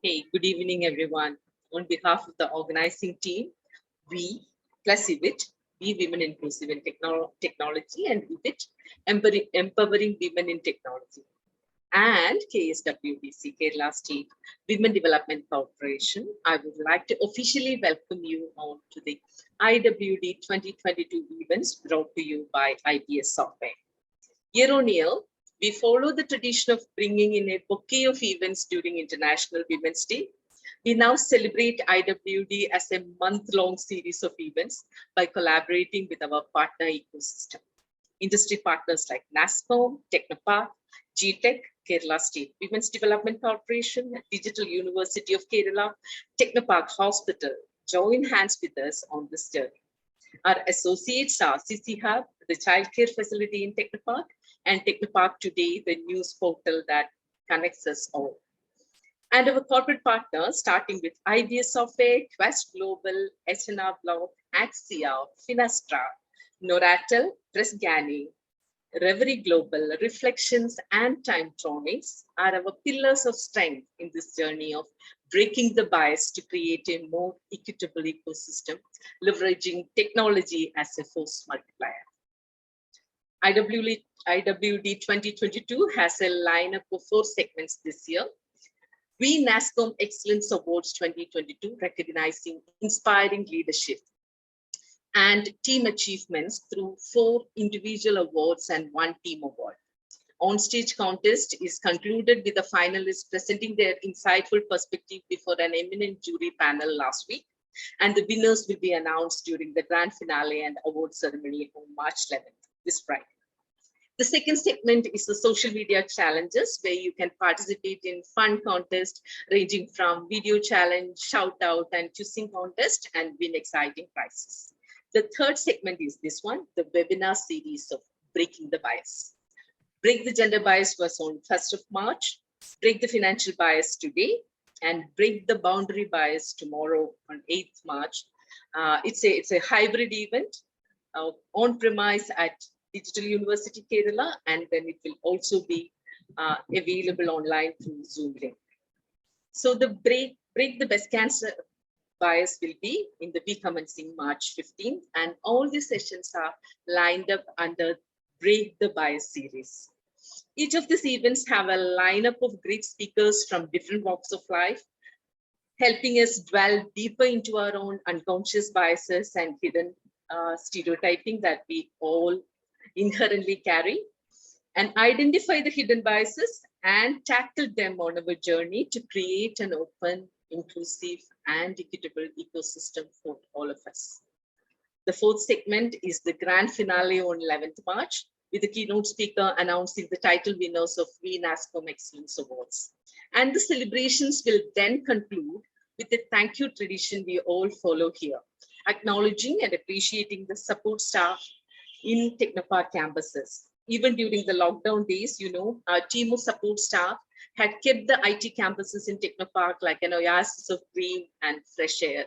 Hey, good evening, everyone. On behalf of the organizing team, we plus IWIT, we Women Inclusive in Technology, and IWIT, Empowering Women in Technology, and KSWDC, Kerala State Women Development Corporation, I would like to officially welcome you on to the IWD 2022 events brought to you by IBS Software. Year on year, we follow the tradition of bringing in a bouquet of events during International Women's Day. We now celebrate IWD as a month-long series of events by collaborating with our partner ecosystem. Industry partners like NASCOM, Technopark, GTech, Kerala State Women's Development Corporation, Digital University of Kerala, Technopark Hospital join hands with us on this journey. Our associates are CC Hub, the childcare facility in Technopark, and Technopark Today, the news portal that connects us all. And our corporate partners, starting with IBS Software, Quest Global, SNR Block, Axia, Finastra, Noratel, Presgani, Reverie Global, Reflections, and Timetronics are our pillars of strength in this journey of breaking the bias to create a more equitable ecosystem, leveraging technology as a force multiplier. IWD 2022 has a lineup of 4 segments this year. We NASCOM Excellence Awards 2022, recognizing inspiring leadership and team achievements through 4 individual awards and 1 team award. On-stage contest is concluded with the finalists presenting their insightful perspective before an eminent jury panel last week, and the winners will be announced during the grand finale and award ceremony on March 11th, this Friday. The second segment is the social media challenges, where you can participate in fun contests ranging from video challenge, shout out, and choosing contest and win exciting prizes. The third segment is this one, the webinar series of Breaking the Bias. Break the Gender Bias was on 1st of March, Break the Financial Bias today, and Break the Boundary Bias tomorrow on 8th March. It's a hybrid event on premise at Digital University Kerala, and then it will also be available online through Zoom link. So the Break the Breast Cancer Bias will be in the week commencing March 15th, and all the sessions are lined up under Break the Bias series. Each of these events have a lineup of great speakers from different walks of life, helping us dwell deeper into our own unconscious biases and hidden stereotyping that we all inherently carry, and identify the hidden biases and tackle them on our journey to create an open, inclusive, and equitable ecosystem for all of us. The fourth segment is the grand finale on 11th March, with the keynote speaker announcing the title winners of We NASCOM Excellence Awards. And the celebrations will then conclude with the thank you tradition we all follow here, acknowledging and appreciating the support staff in Technopark campuses. Even during the lockdown days, our team of support staff had kept the IT campuses in Technopark like an oasis of green and fresh air.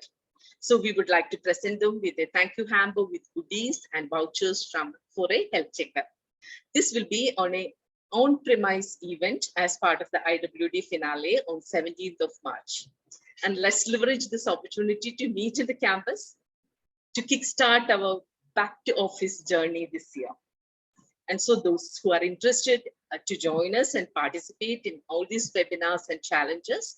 So we would like to present them with a thank you hamper with goodies and vouchers for a health checkup. This will be on a on-premise event as part of the IWD finale on 17th of March. And let's leverage this opportunity to meet in the campus to kickstart our back to office journey this year. And so those who are interested to join us and participate in all these webinars and challenges,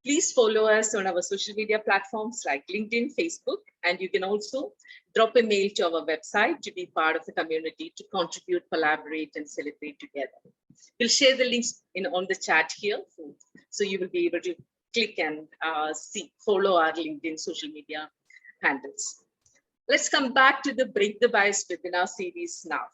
please follow us on our social media platforms like LinkedIn, Facebook, and you can also drop a mail to our website to be part of the community to contribute, collaborate, and celebrate together. We'll share the links on the chat here, so you will be able to click and follow our LinkedIn social media handles. Let's come back to the Break the Bias webinar series now.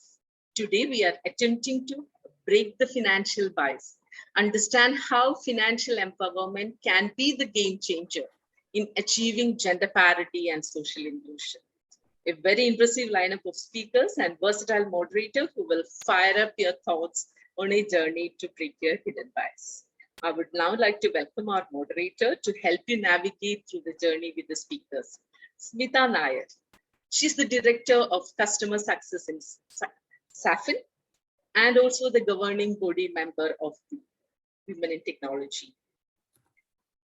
Today, we are attempting to break the financial bias, understand how financial empowerment can be the game changer in achieving gender parity and social inclusion. A very impressive lineup of speakers and versatile moderator who will fire up your thoughts on a journey to break your hidden bias. I would now like to welcome our moderator to help you navigate through the journey with the speakers, Smita Nair. She's the Director of Customer Success in SAFIN and also the governing body member of the Women in Technology.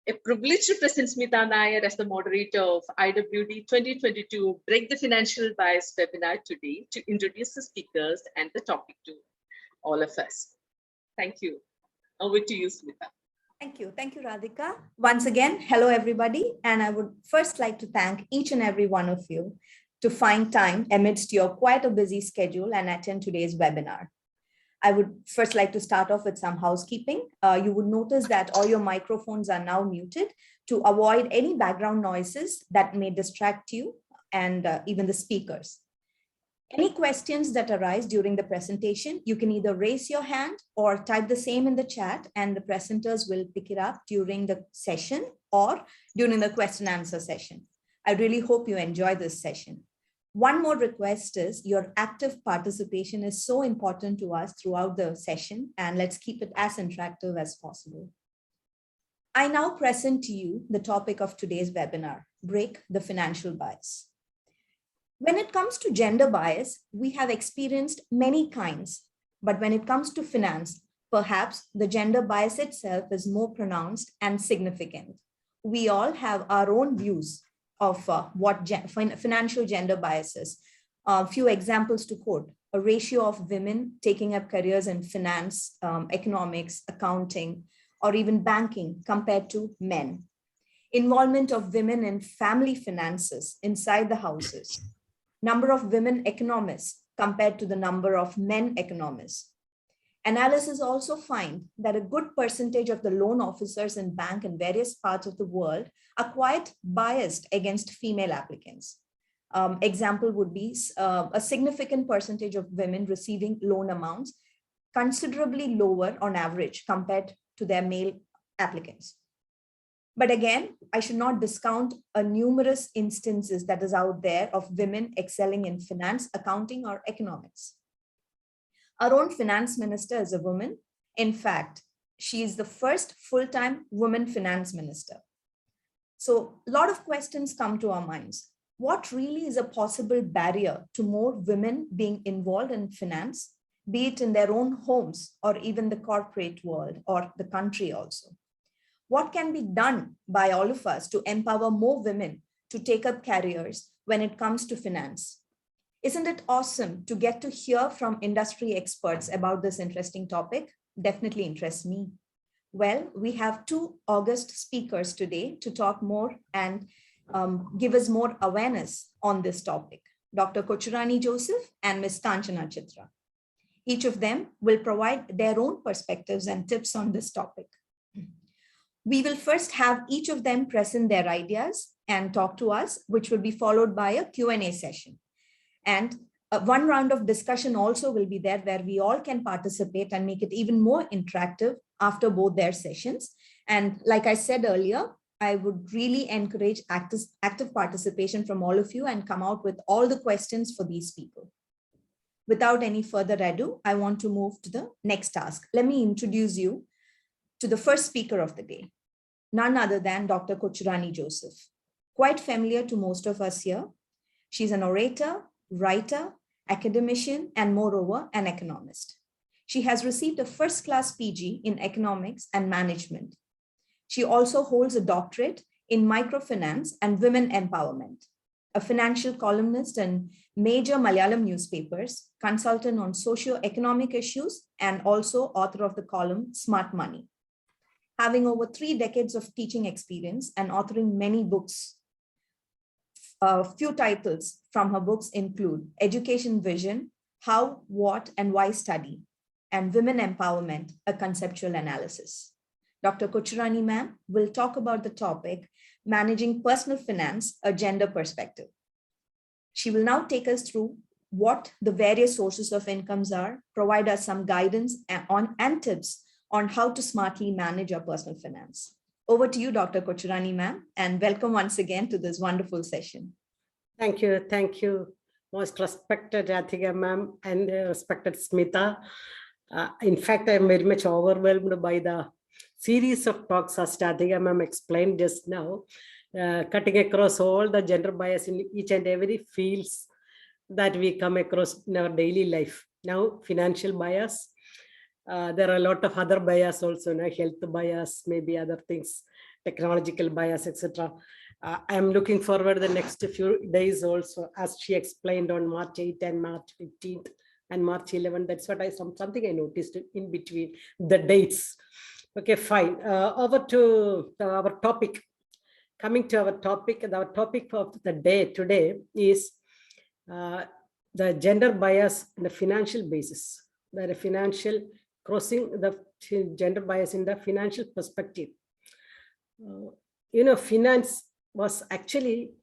A privilege to present Smita Nair as the moderator of IWD2022 Break the Financial Bias webinar today to introduce the speakers and the topic to all of us. Thank you. Over to you, Smita. Thank you. Thank you, Radhika. Once again, hello, everybody. And I would first like to thank each and every one of you to find time amidst your quite a busy schedule and attend today's webinar. I would first like to start off with some housekeeping. You would notice that all your microphones are now muted to avoid any background noises that may distract you and even the speakers. Any questions that arise during the presentation, you can either raise your hand or type the same in the chat, and the presenters will pick it up during the session or during the question and answer session. I really hope you enjoy this session. One more request is your active participation is so important to us throughout the session, and let's keep it as interactive as possible. I now present to you the topic of today's webinar, Break the Financial Bias. When it comes to gender bias, we have experienced many kinds, but when it comes to finance, perhaps the gender bias itself is more pronounced and significant. We all have our own views of what financial gender bias is. A few examples to quote: a ratio of women taking up careers in finance, economics, accounting, or even banking compared to men. Involvement of women in family finances inside the houses. Number of women economists compared to the number of men economists. Analysis also find that a good percentage of the loan officers in bank in various parts of the world are quite biased against female applicants. Example would be a significant percentage of women receiving loan amounts considerably lower on average compared to their male applicants. But again, I should not discount a numerous instances that is out there of women excelling in finance, accounting, or economics. Our own finance minister is a woman. In fact, she is the first full-time woman finance minister. So a lot of questions come to our minds. What really is a possible barrier to more women being involved in finance, be it in their own homes or even the corporate world or the country also? What can be done by all of us to empower more women to take up careers when it comes to finance? Isn't it awesome to get to hear from industry experts about this interesting topic? Definitely interests me. Well, we have two august speakers today to talk more and give us more awareness on this topic. Dr. Kochurani Joseph and Ms. Kanchana Chitra. Each of them will provide their own perspectives and tips on this topic. We will first have each of them present their ideas and talk to us, which will be followed by a Q&A session. And one round of discussion also will be there where we all can participate and make it even more interactive after both their sessions. And like I said earlier, I would really encourage active participation from all of you and come out with all the questions for these people. Without any further ado, I want to move to the next task. Let me introduce you to the first speaker of the day, none other than Dr. Kochurani Joseph. Quite familiar to most of us here. She's an orator, writer, academician, and moreover, an economist. She has received a first-class PG in economics and management. She also holds a doctorate in microfinance and women empowerment, a financial columnist in major Malayalam newspapers, consultant on socio-economic issues, and also author of the column Smart Money. Having over 3 decades of teaching experience and authoring many books. A few titles from her books include Education Vision, How, What, and Why Study, and Women Empowerment, a Conceptual Analysis. Dr. Kochurani ma'am will talk about the topic, Managing Personal Finance, a Gender Perspective. She will now take us through what the various sources of incomes are, provide us some guidance and tips on how to smartly manage our personal finance. Over to you, Dr. Kochurani ma'am, and welcome once again to this wonderful session. Thank you. Most respected Radhika ma'am and respected Smita. In fact, I am very much overwhelmed by the series of talks as Radhika ma'am explained just now, cutting across all the gender bias in each and every fields that we come across in our daily life. Now, financial bias. There are a lot of other bias also, health bias, maybe other things, technological bias, etc. I'm looking forward to the next few days also, as she explained on March 8th and March 15th and March 11th. That's what something I noticed in between the dates. Okay, fine. Over to our topic. Coming to our topic of the day today is the gender bias in the financial basis, the financial crossing the gender bias in the financial perspective. Finance was actually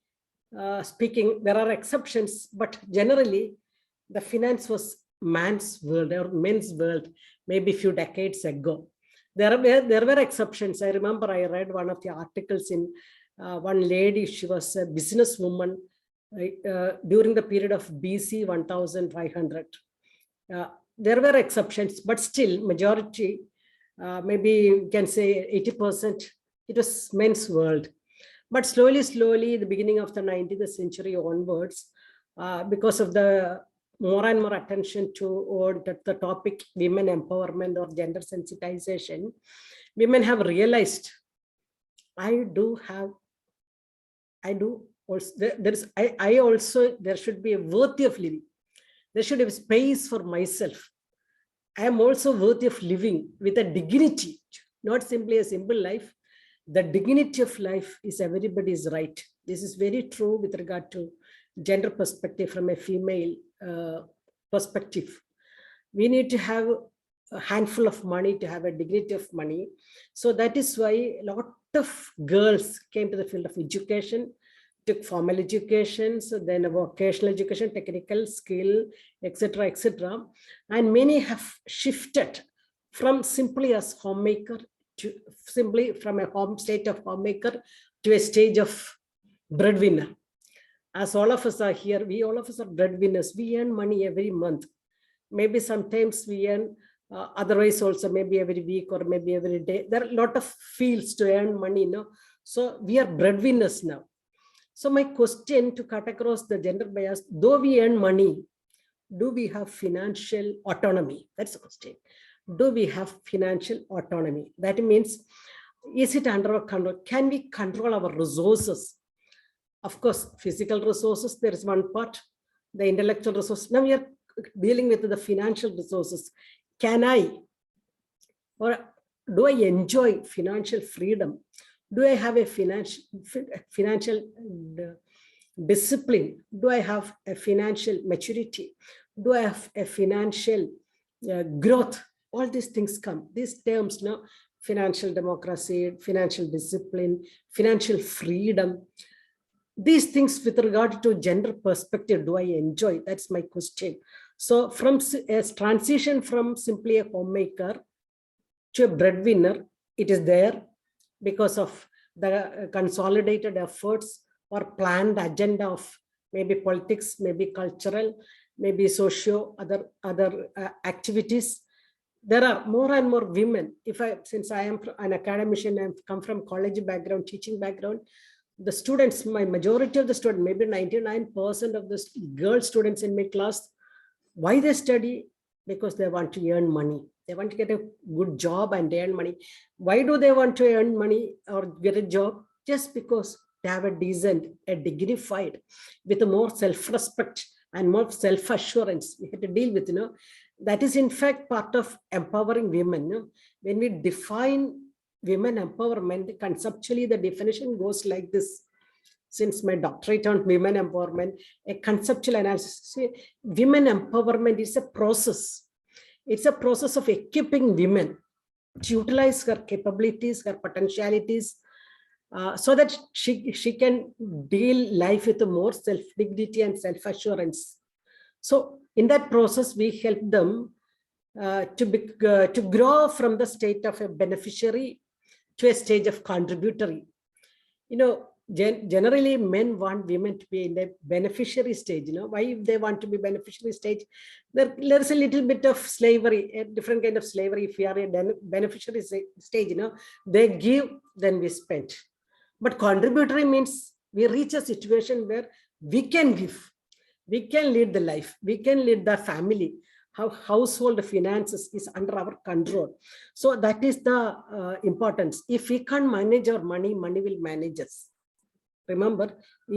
speaking, there are exceptions, but generally the finance was man's world or men's world, maybe a few decades ago. There were exceptions. I remember I read one of the articles in one lady, she was a businesswoman during the period of BC 1500. There were exceptions, but still majority, maybe you can say 80%, it was men's world. But slowly, the beginning of the 19th century onwards, because of the more and more attention toward the topic women empowerment or gender sensitization, women have realized there should be a worthy of living. There should be space for myself. I am also worthy of living with a dignity, not simply a simple life. The dignity of life is everybody's right. This is very true with regard to gender perspective from a female perspective. We need to have a handful of money to have a dignity of money. So that is why a lot of girls came to the field of education, took formal education, so then vocational education, technical skill, etc., etc. And many have shifted from simply as homemaker to simply from a home state of homemaker to a stage of breadwinner. As all of us are here, all of us are breadwinners. We earn money every month. Maybe sometimes we earn otherwise also, maybe every week or maybe every day. There are a lot of fields to earn money, so we are breadwinners now. So my question to cut across the gender bias, though we earn money, do we have financial autonomy? That's the question. Do we have financial autonomy? That means, is it under our control? Can we control our resources? Of course, physical resources, there is one part, the intellectual resources. Now we are dealing with the financial resources. Can I, or do I enjoy financial freedom? Do I have a financial discipline? Do I have a financial maturity? Do I have a financial growth? All these things come, these terms, financial democracy, financial discipline, financial freedom. These things with regard to gender perspective, do I enjoy? That's my question. So from a transition from simply a homemaker to a breadwinner, it is there because of the consolidated efforts or planned agenda of maybe politics, maybe cultural, maybe socio, other activities. There are more and more women. Since I am an academician, I come from college background, teaching background, the students, my majority of the students, maybe 99% of the girl students in my class, why they study? Because they want to earn money. They want to get a good job and earn money. Why do they want to earn money or get a job? Just because they have a decent, a dignified, with a more self-respect and more self-assurance. We have to deal with, that is in fact part of empowering women. When we define women empowerment, conceptually the definition goes like this. Since my doctorate on women empowerment, a conceptual analysis, women empowerment is a process. It's a process of equipping women to utilize her capabilities, her potentialities, so that she can deal life with a more self-dignity and self-assurance. So in that process, we help them to grow from the state of a beneficiary to a stage of contributory. Generally men want women to be in a beneficiary stage. Why they want to be beneficiary stage? There's a little bit of slavery, a different kind of slavery. If we are a beneficiary stage, they give, then we spend. But contributory means we reach a situation where we can give, we can lead the life, we can lead the family. how household finances is under our control. So that is the importance. If we can't manage our money, money will manage us. Remember,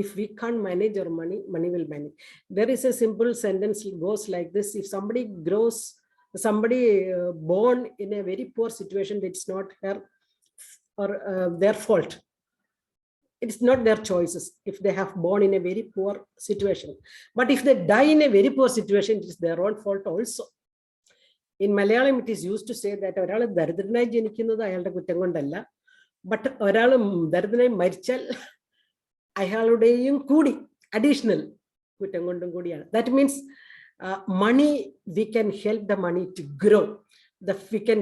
if we can't manage our money, money will manage. There is a simple sentence goes like this: if somebody born in a very poor situation, it's not her or their fault. It's not their choices if they have born in a very poor situation. But if they die in a very poor situation, it is their own fault also. In Malayalam, it is used to say that ഒരാൾ ദരിദ്രനായി ജനിക്കുന്നത് അയാളുടെ കുറ്റം കൊണ്ടല്ല, but ഒരാൾ ദരിദ്രനായി മരിച്ചാൽ അയാളുടെയും കൂടി additional കുറ്റം കൊണ്ടും കൂടിയാണ്. That means money, we can help the money to grow. We can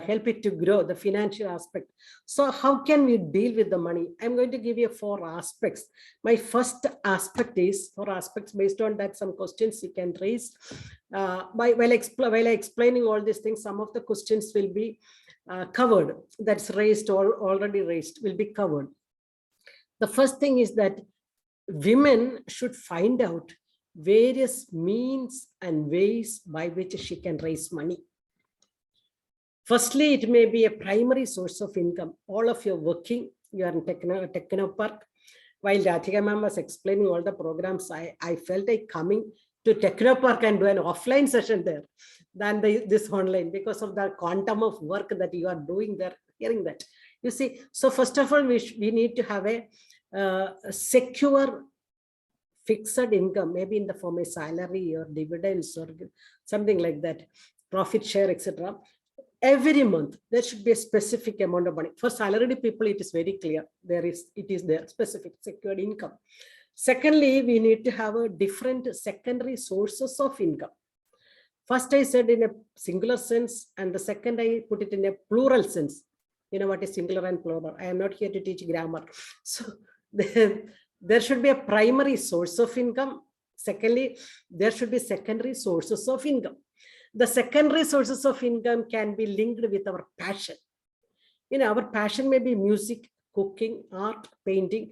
help it to grow, the financial aspect. So how can we deal with the money? I'm going to give you 4 aspects. My first aspect is 4 aspects. Based on that, some questions you can raise. While explaining all these things, some of the questions will be covered. That's raised or already raised will be covered. The first thing is that women should find out various means and ways by which she can raise money. Firstly, it may be a primary source of income. All of you are working, you are in Technopark. While Radhika ma'am was explaining all the programs, I felt like coming to Technopark and do an offline session there than this online, because of the quantum of work that you are doing there, hearing that. You see, so first of all, we need to have a secure fixed income, maybe in the form of salary or dividends or something like that, profit share, etc. Every month, there should be a specific amount of money. For salaried people, it is very clear. It is there, specific secured income. Secondly, we need to have a different secondary sources of income. First, I said in a singular sense, and the second, I put it in a plural sense. You know what is singular and plural? I am not here to teach grammar. So there should be a primary source of income. Secondly, there should be secondary sources of income. The secondary sources of income can be linked with our passion. You know, our passion may be music, cooking, art, painting,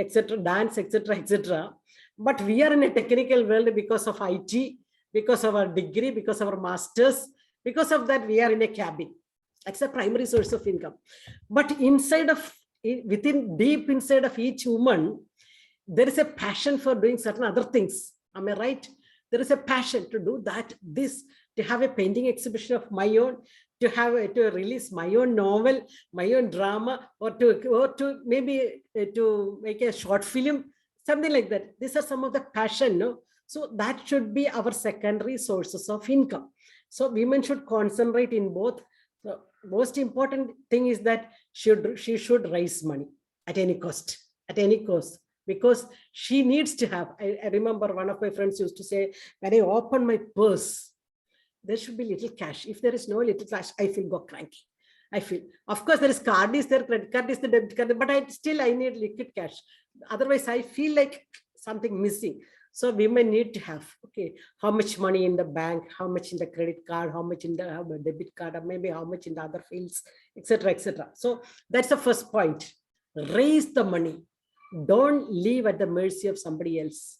etc., dance, etc., etc. But we are in a technical world because of IT, because of our degree, because of our masters. Because of that, we are in a cabin. That's a primary source of income. But deep inside of each woman, there is a passion for doing certain other things. Am I right? There is a passion to do that, to have a painting exhibition of my own, to release my own novel, my own drama, or to maybe to make a short film, something like that. These are some of the passion, no? So that should be our secondary sources of income. So women should concentrate in both. The most important thing is that she should raise money at any cost, because she needs to have. I remember one of my friends used to say, when I open my purse, there should be little cash. If there is no little cash, I feel go cranky. Of course, there is card is there, credit card is the debit card, but I need liquid cash. Otherwise, I feel like something missing. So women need to have, okay, how much money in the bank, how much in the credit card, how much in the debit card, or maybe how much in the other fields, etc., etc. So that's the first point. Raise the money. Don't live at the mercy of somebody else.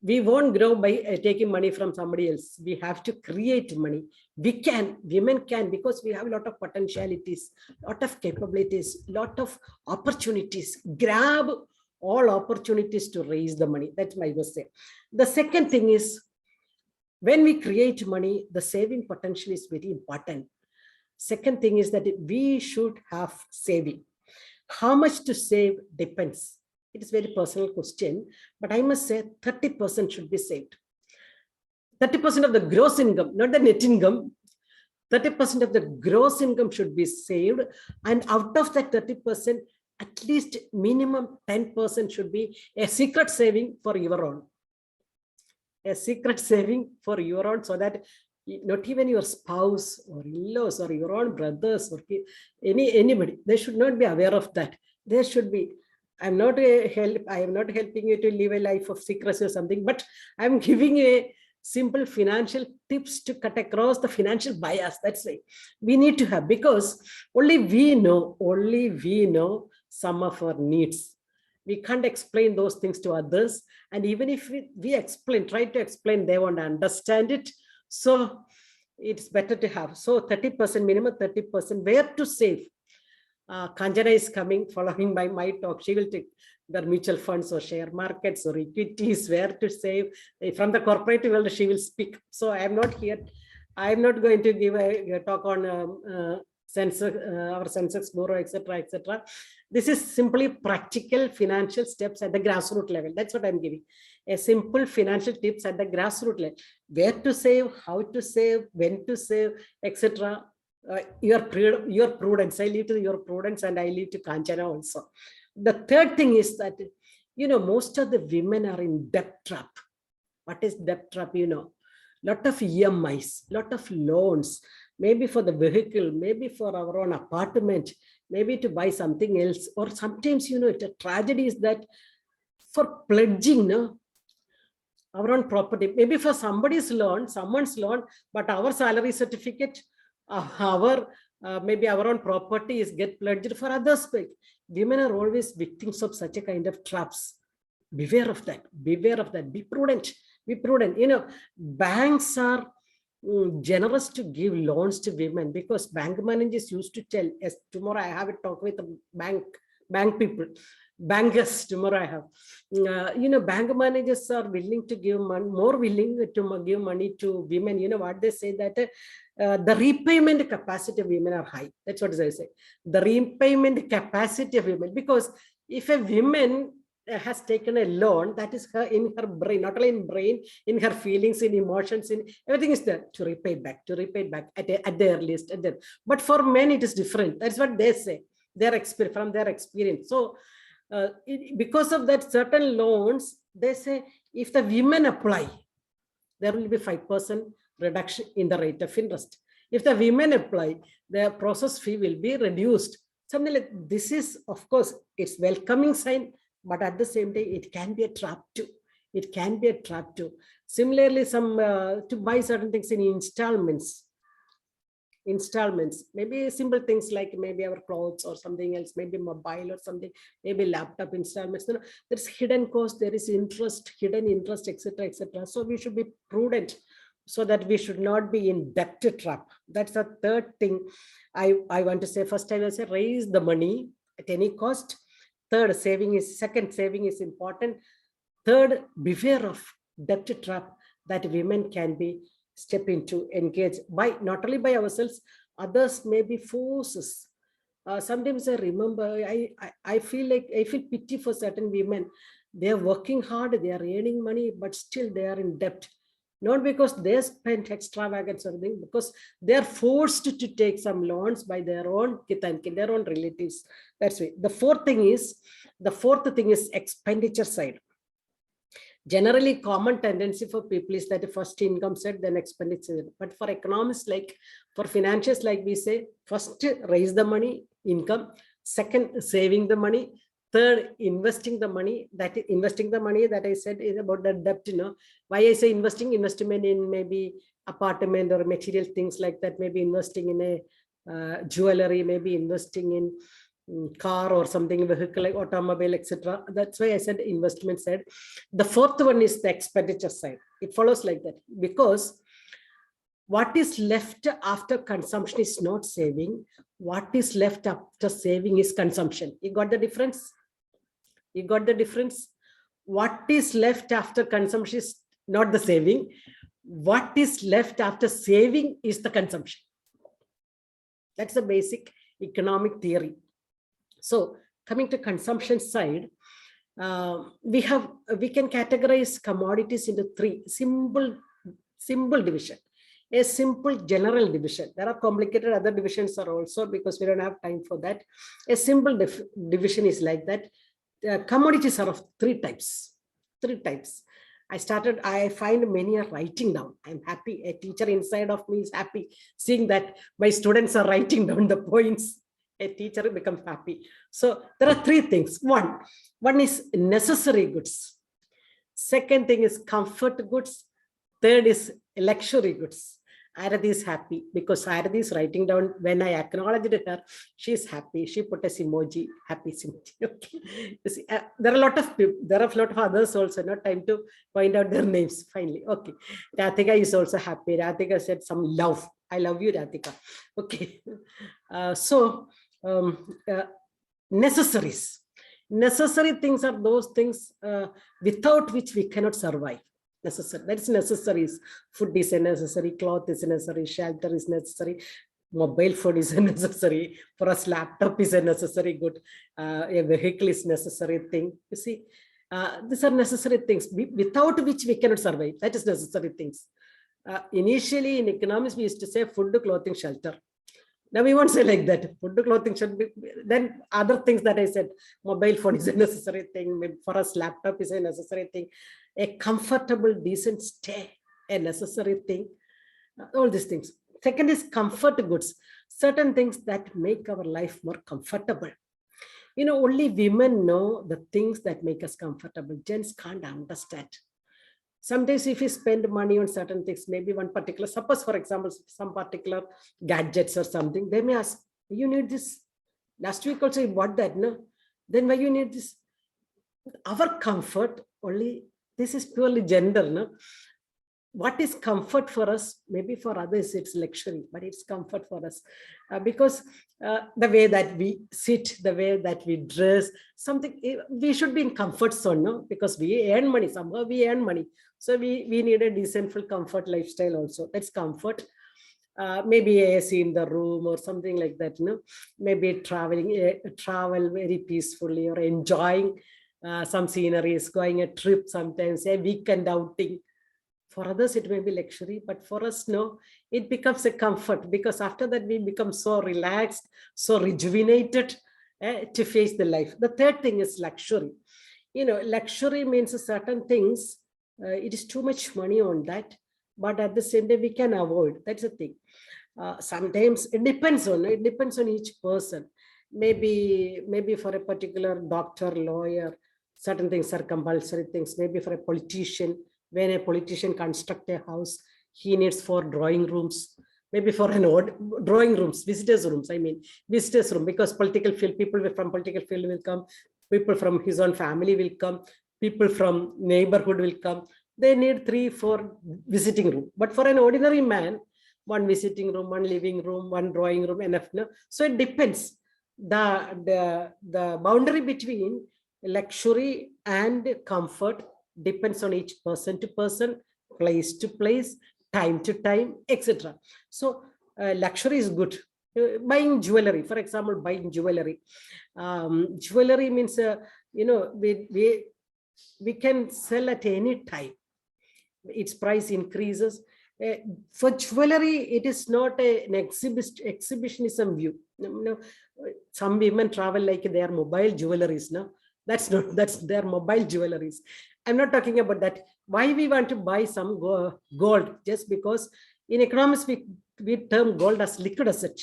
We won't grow by taking money from somebody else. We have to create money. Women can, because we have a lot of potentialities, a lot of capabilities, a lot of opportunities. Grab all opportunities to raise the money. That's my message. The second thing is, when we create money, the saving potential is very important. Second thing is that we should have saving. How much to save depends. It is a very personal question, but I must say 30% should be saved. 30% of the gross income, not the net income. 30% of the gross income should be saved. And out of that 30%, at least minimum 10% should be a secret saving for your own. A secret saving for your own, so that not even your spouse or in-laws or your own brothers or anybody, they should not be aware of that. There should be. I am not helping you to live a life of secrecy or something, but I'm giving you a simple financial tips to cut across the financial bias. That's why we need to have, because only we know some of our needs. We can't explain those things to others. And even if we explain, try to explain, they won't understand it. So it's better to have. So 30%, minimum 30%, where to save? Kanjana is coming, following by my talk. She will take the mutual funds or share markets or equities, where to save. From the corporate world, she will speak. So I am not here. I am not going to give a talk on our Sensex Bureau, etc., etc. This is simply practical financial steps at the grassroots level. That's what I'm giving. A simple financial tips at the grassroots level. Where to save, how to save, when to save, etc. Your prudence. I leave to your prudence, and I leave to Kanchana also. The third thing is that, most of the women are in debt trap. What is debt trap? Lot of EMIs, lot of loans, maybe for the vehicle, maybe for our own apartment, maybe to buy something else. Or sometimes, a tragedy is that for pledging, our own property, maybe for someone's loan, but our salary certificate, maybe our own property is get pledged for others. Women are always victims of such a kind of traps. Beware of that. Beware of that. Be prudent. Be prudent. Banks are generous to give loans to women, because bank managers used to tell, as tomorrow I have a talk with the bank people, bankers tomorrow I have, bank managers are willing to give money, more willing to give money to women. What they say, that the repayment capacity of women are high. That's what they say. The repayment capacity of women, because if a woman has taken a loan, that is her, in her brain, not only in brain, in her feelings, in emotions, in everything is there to repay back at the earliest. But for men, it is different. That's what they say, from their experience. So because of that, certain loans, they say, if the women apply, there will be 5% reduction in the rate of interest. If the women apply, the process fee will be reduced. Something like this is, of course, it's welcoming sign, but at the same time, it can be a trap too. It can be a trap too. Similarly, some to buy certain things in installments, maybe simple things like maybe our clothes or something else, maybe mobile or something, maybe laptop installments. There's hidden cost, there is interest, hidden interest, etc., etc. So we should be prudent, so that we should not be in debt trap. That's the third thing I want to say. First, I will say raise the money at any cost. Second, saving is important. Third, beware of debt trap that women can be step into, engage by, not only by ourselves, others may be forces. Sometimes I remember, I feel pity for certain women. They are working hard, they are earning money, but still they are in debt. Not because they spent extravagance or anything, because they are forced to take some loans by their own their own relatives. That's why. The fourth thing is expenditure side. Generally, common tendency for people is that first income side, then expenditure. But for economists, for financiers, we say, first raise the money, income. Second, saving the money. Third, investing the money. That I said is about the debt. Why I say investment in maybe apartment or material things like that. Maybe investing in a jewelry. Maybe investing in car or something, vehicle like automobile, etc. That's why I said investment side. The fourth one is the expenditure side. It follows like that, because what is left after consumption is not saving. What is left after saving is consumption. You got the difference? What is left after consumption is not the saving. What is left after saving is the consumption. That's the basic economic theory. So coming to consumption side, we can categorize commodities into three simple division. A simple general division. There are complicated other divisions are also, because we don't have time for that. A simple division is like that. Commodities are of three types. I find many are writing down. I'm happy. A teacher inside of me is happy seeing that my students are writing down the points. A teacher becomes happy. So there are three things. One is necessary goods. Second thing is comfort goods. Third is luxury goods. Arathi is happy because Arathi is writing down. When I acknowledged her, she's happy. She put a emoji, happy emoji. Okay. You see, there are a lot of people. There are a lot of others also. Not time to find out their names. Finally, okay. Rathika is also happy. Rathika said some love. I love you, Rathika. Okay. So necessaries. Necessary things are those things without which we cannot survive. Necessary. That's necessaries. Food is a necessary, cloth is a necessary, shelter is necessary, mobile phone is a necessary, for us laptop is a necessary good, a vehicle is necessary thing. You see, these are necessary things without which we cannot survive. That is necessary things. Initially in economics, we used to say food, clothing, shelter. Now we won't say like that. Food, clothing should be, then other things that I said, mobile phone is a necessary thing. For us, laptop is a necessary thing. A comfortable, decent stay, a necessary thing. All these things. Second is comfort goods. Certain things that make our life more comfortable. You know, only women know the things that make us comfortable. Gents can't understand. Sometimes if you spend money on certain things, maybe one particular, suppose for example, some particular gadgets or something, they may ask, you need this. Last week also you bought that, no? Then why you need this? Our comfort only, this is purely gender, no? What is comfort for us? Maybe for others it's luxury, but it's comfort for us because the way that we sit, the way that we dress, something we should be in comfort zone, no? Because we earn money, somehow we earn money, so we need a decent, full comfort lifestyle also. That's comfort. Maybe AC in the room or something like that, no? Maybe travel very peacefully or enjoying some sceneries, going a trip sometimes, a weekend outing. For others, it may be luxury, but for us, no, it becomes a comfort because after that, we become so relaxed, so rejuvenated to face the life. The third thing is luxury. You know, luxury means certain things, it is too much money on that, but at the same time, we can avoid. That's the thing. Sometimes it depends on each person. Maybe for a particular doctor, lawyer, certain things are compulsory things. Maybe for a politician, when a politician constructs a house, he needs 4 drawing rooms. Maybe for an odd drawing rooms, visitors rooms, visitors room, because political field, people from political field will come, people from his own family will come, people from neighborhood will come. They need 3, 4 visiting room. But for an ordinary man, 1 visiting room, 1 living room, 1 drawing room, enough. No? So it depends. The boundary between luxury and comfort depends on each person to person, place to place, time to time, etc. So luxury is good. Buying jewelry, for example, buying jewelry. Jewelry means, we can sell at any time. Its price increases. For jewelry, it is not an exhibitionism view. Some women travel like their mobile jewelries. No, that's their mobile jewelries. I'm not talking about that. Why we want to buy some gold? Just because in economics we term gold as liquid asset.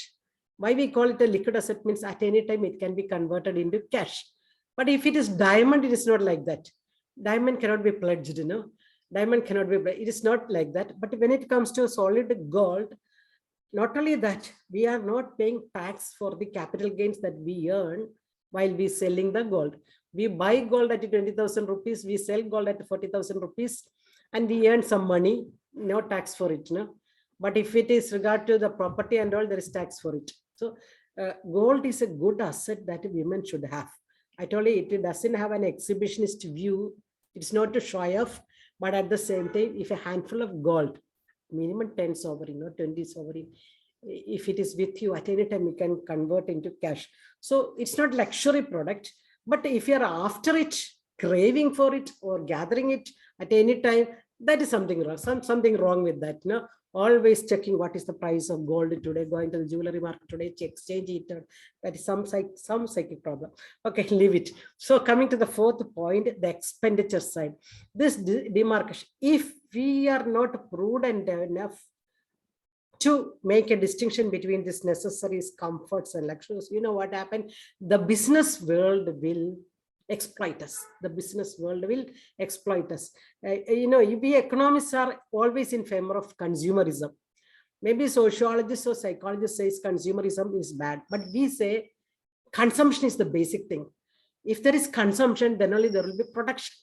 Why we call it a liquid asset means at any time it can be converted into cash. But if it is diamond, it is not like that. Diamond cannot be pledged, Diamond cannot be, it is not like that. But when it comes to solid gold, not only that, we are not paying tax for the capital gains that we earn while we selling the gold. We buy gold at 20,000 rupees, we sell gold at 40,000 rupees, and we earn some money, no tax for it. No? But if it is regard to the property and all, there is tax for it. So gold is a good asset that women should have. I told you, it doesn't have an exhibitionist view. It's not to show off, but at the same time, if a handful of gold, minimum 10 sovereign or 20 sovereign, if it is with you at any time, you can convert into cash. So it's not luxury product, but if you're after it, craving for it or gathering it at any time, that is something wrong. Something wrong with that. No, always checking what is the price of gold today, going to the jewelry market today, exchange it. That is some psychic problem. Okay, leave it. So coming to the fourth point, the expenditure side. This demarcation, if we are not prudent enough to make a distinction between these necessaries, comforts, and luxuries, you know what happened? The business world will exploit us. The business world will exploit us. We economists are always in favor of consumerism. Maybe sociologists or psychologists say consumerism is bad, but we say consumption is the basic thing. If there is consumption, then only there will be production.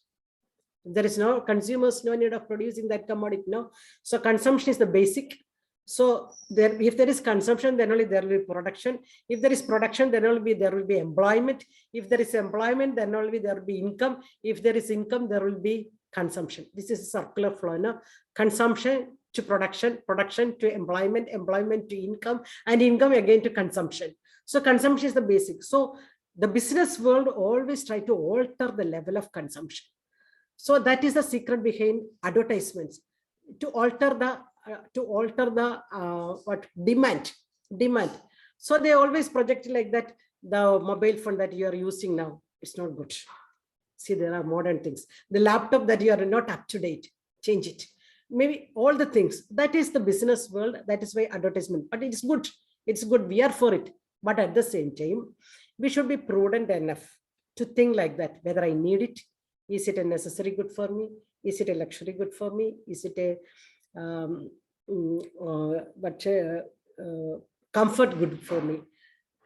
If there is no consumers, no need of producing that commodity. No, so consumption is the basic. So if there is consumption, then only there will be production. If there is production, then only there will be employment. If there is employment, then only there will be income. If there is income, there will be consumption. This is a circular flow. No? Consumption to production, production to employment, employment to income, and income again to consumption. So consumption is the basic. So the business world always try to alter the level of consumption. So that is the secret behind advertisements, to alter the what demand. So they always project like that. The mobile phone that you are using now, it's not good. See, there are modern things. The laptop that you are not up to date, change it. Maybe all the things. That is the business world. That is why advertisement. But it's good. It's good. We are for it. But at the same time, we should be prudent enough to think like that. Whether I need it. Is it a necessary good for me? Is it a luxury good for me? Is it a comfort good for me?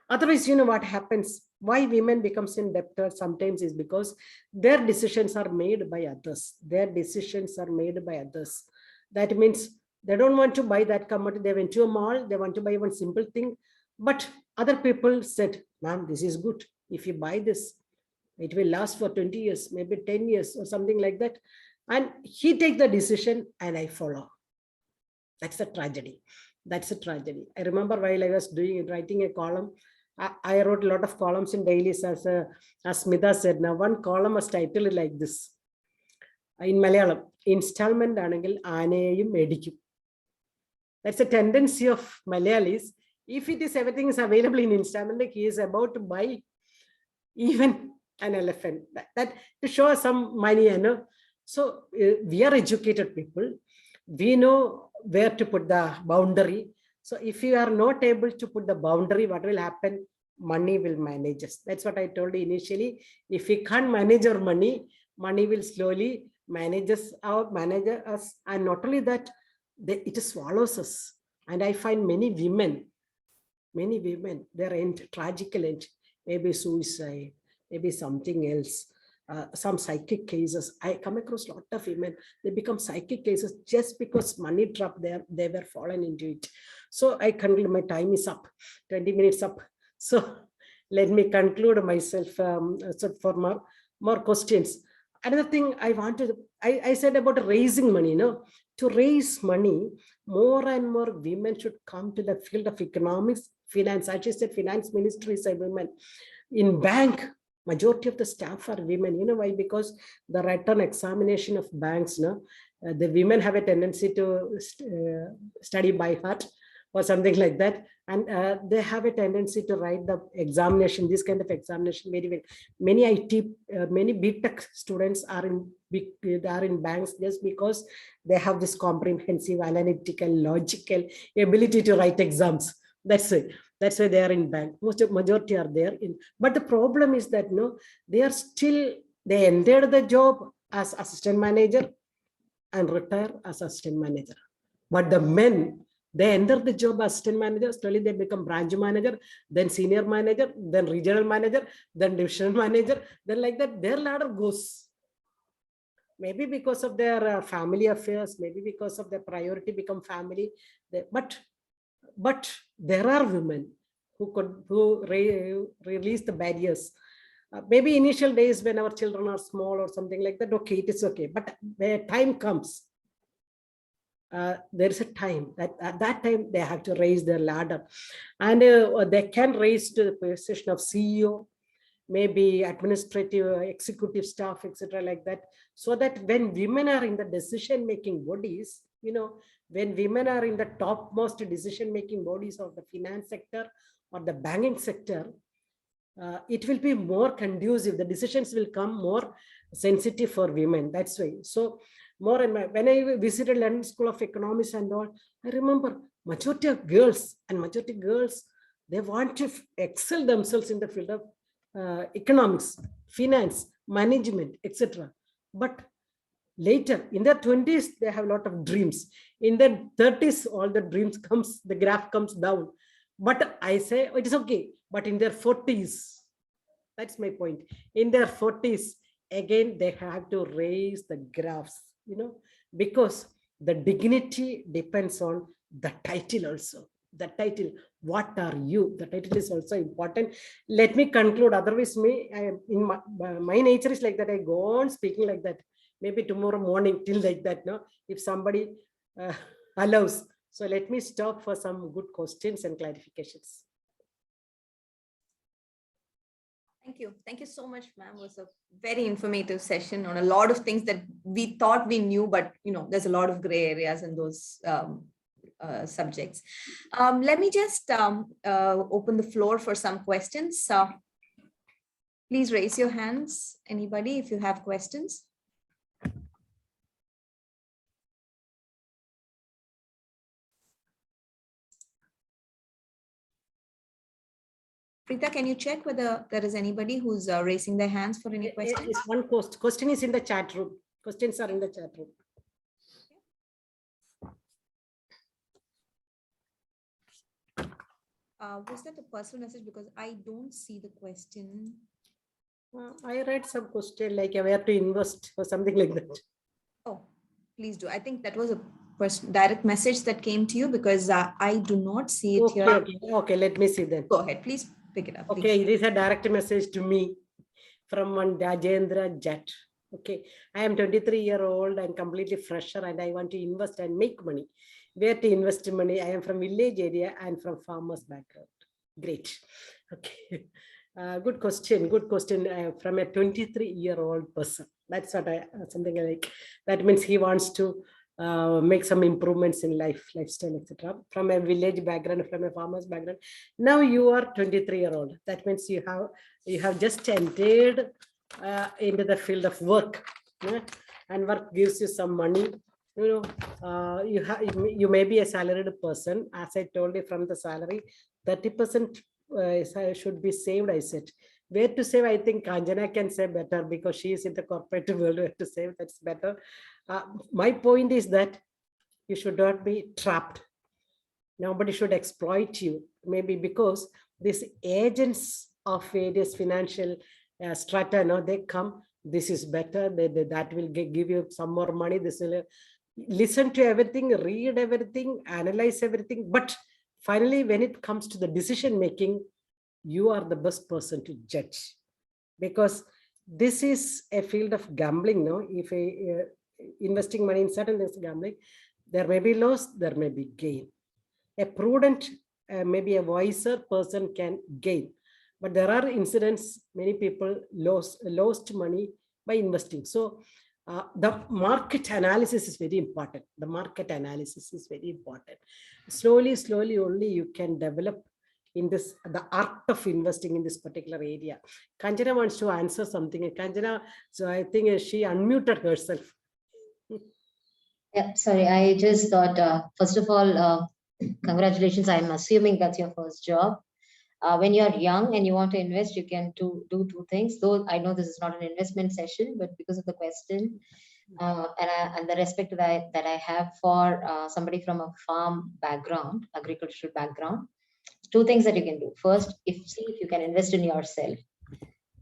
Otherwise, you know what happens? Why women becomes in debt sometimes is because their decisions are made by others. Their decisions are made by others. That means they don't want to buy that commodity. They went to a mall. They want to buy one simple thing. But other people said, ma'am, this is good. If you buy this, it will last for 20 years, maybe 10 years or something like that. And he takes the decision and I follow. That's a tragedy. That's a tragedy. I remember while I was writing a column, I wrote a lot of columns in dailies, as Smita said. Now one column was titled like this. In Malayalam, installment anengil aaneyum medikkum. That's a tendency of Malayalis. If it is everything is available in installment, like he is about to buy even an elephant. That to show some money, you know. So we are educated people. We know where to put the boundary. So if you are not able to put the boundary, what will happen? Money will manage us. That's what I told you initially. If we can't manage our money, money will slowly manage us, and not only that, it swallows us. And I find many women, their end, tragical end, maybe suicide, maybe something else. Some psychic cases. I come across a lot of women, they become psychic cases just because money trap there, they were fallen into it. So I conclude, my time is up, 20 minutes up. So let me conclude myself so for more questions. Another thing I wanted, I said about raising money, you know, to raise money, more and more women should come to the field of economics, finance. As you said, finance ministry is a woman. In bank, majority of the staff are women. You know why? Because the written examination of banks, no, the women have a tendency to study by heart or something like that, and they have a tendency to write the examination, this kind of examination very well. Many IT, many BTech students are in banks just because they have this comprehensive, analytical, logical ability to write exams. That's it. That's why they are in bank. Majority are there in. But the problem is that no, they entered the job as assistant manager and retire as assistant manager. But the men, they enter the job as assistant manager, slowly they become branch manager, then senior manager, then regional manager, then divisional manager, then like that their ladder goes. Maybe because of their family affairs, maybe because of their priority become family. But there are women who release the barriers. Maybe initial days when our children are small or something like that, okay, it is okay. But when time comes, there is a time that at that time they have to raise their ladder, and they can raise to the position of CEO, maybe administrative, executive staff, etc., like that. So that when women are in the decision-making bodies, you know, when women are in the topmost decision-making bodies of the finance sector or the banking sector, it will be more conducive. The decisions will come more sensitive for women. That's why. So more and more, when I visited London School of Economics and all, I remember majority of girls, they want to excel themselves in the field of economics, finance, management, etc. But later in their 20s, they have a lot of dreams. In their 30s, all the dreams comes, the graph comes down. But I say it is okay. But in their 40s, that's my point. In their 40s, again, they have to raise the graphs, because the dignity depends on the title also. The title, what are you? The title is also important. Let me conclude. Otherwise, my nature is like that. I go on speaking like that. Maybe tomorrow morning till like that. No, if somebody allows. So let me stop for some good questions and clarifications. Thank you. Thank you so much, ma'am. It was a very informative session on a lot of things that we thought we knew, but there's a lot of gray areas in those subjects. Let me just open the floor for some questions. Please raise your hands, anybody, if you have questions. Preeta, can you check whether there is anybody who's raising their hands for any questions? Yes, one question is in the chat room. Questions are in the chat room. Was that a personal message? Because I don't see the question. I read some question like where to invest or something like that. Oh, please do. I think that was a direct message that came to you, because I do not see it here. Okay, let me see then. Go ahead, please pick it up. Okay, it is a direct message to me from one Rajendra Jet. Okay, I am 23-year-old and completely fresher, and I want to invest and make money. Where to invest money? I am from village area and from farmers background. Great. Okay. Good question. Good question from a 23-year-old person. That's what something like that means he wants to make some improvements in lifestyle, etc. From a village background, from a farmer's background. Now you are 23-year-old. That means you have just entered into the field of work, and work gives you some money. You may be a salaried person. As I told you, from the salary, 30% should be saved. I said, where to save? I think Kanjana can say better because she is in the corporate world. Where to save? That's better. My point is that you should not be trapped. Nobody should exploit you. Maybe because these agents of various financial strata, they come. This is better. That will give you some more money. This will listen to everything, read everything, analyze everything. But finally, when it comes to the decision making, you are the best person to judge, because this is a field of gambling. No, if investing money in certain things, gambling, there may be loss, there may be gain. A prudent, maybe a wiser person can gain, but there are incidents many people lost money by investing. So the market analysis is very important. The market analysis is very important. Slowly only you can develop in this, the art of investing in this particular area. Kanjana wants to answer something. Kanjana, so I think she unmuted herself. Yeah, sorry, I just thought, first of all, congratulations. I'm assuming that's your first job. When you're young and you want to invest, you can do two things. Though I know this is not an investment session, but because of the question and the respect that I have for somebody from a farm background, agricultural background, two things that you can do. First, see if you can invest in yourself.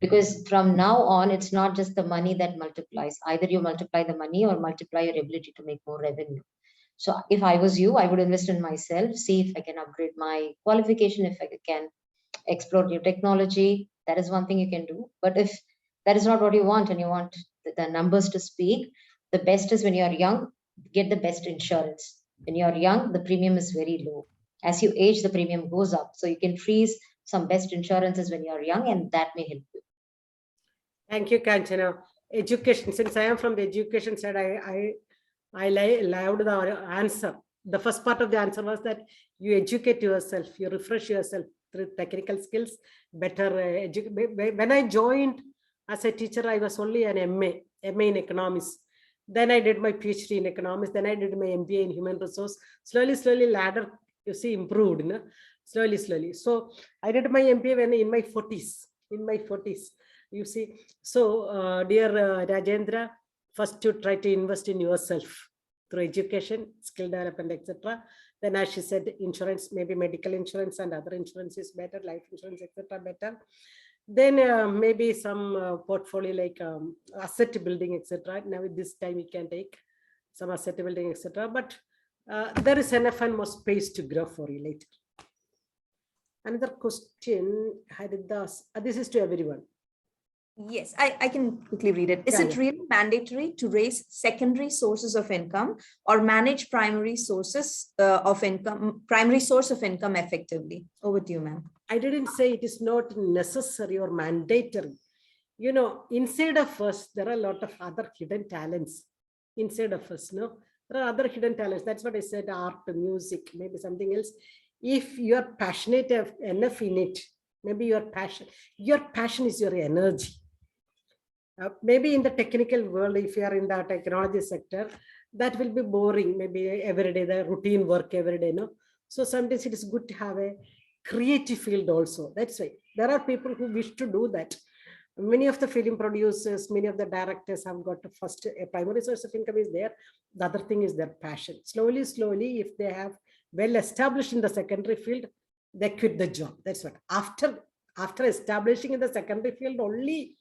Because from now on, it's not just the money that multiplies. Either you multiply the money or multiply your ability to make more revenue. So if I was you, I would invest in myself, see if I can upgrade my qualification, if I can explore new technology. That is one thing you can do. But if that is not what you want and you want the numbers to speak, the best is when you're young, get the best insurance. When you're young, the premium is very low. As you age, the premium goes up. So you can freeze some best insurances when you're young, and that may help you. Thank you, Kanchana. Education, since I am from the education side, I loved the answer. The first part of the answer was that you educate yourself, you refresh yourself through technical skills, better when I joined as a teacher, I was only an MA in economics. Then I did my PhD in economics. Then I did my MBA in human resource. Slowly ladder, you see, improved. Slowly. So I did my MBA when in my 40s. You see. So dear Rajendra, First, you try to invest in yourself through education, skill development, etc. Then, as she said, insurance, maybe medical insurance and other insurance is better, life insurance, etc. better. Then maybe some portfolio like asset building, etc. Now with this time we can take some asset building, etc. But there is enough and more space to grow for you later. Another question, Haridas, this is to everyone. Yes, I can quickly read it. Is it really mandatory to raise secondary sources of income or manage primary sources of income, primary source of income effectively? Over to you, ma'am. I didn't say it is not necessary or mandatory. You know, inside of us, there are a lot of other hidden talents inside of us. No, there are other hidden talents. That's what I said, art, music, maybe something else. If you are passionate enough in it, maybe your passion is your energy. Maybe in the technical world, if you are in the technology sector, that will be boring, maybe every day, the routine work every day. No, so sometimes it is good to have a creative field also. That's why there are people who wish to do that. Many of the film producers, many of the directors have got first a primary source of income is there. The other thing is their passion. Slowly, if they have well established in the secondary field, they quit the job. That's what. After establishing in the secondary field, only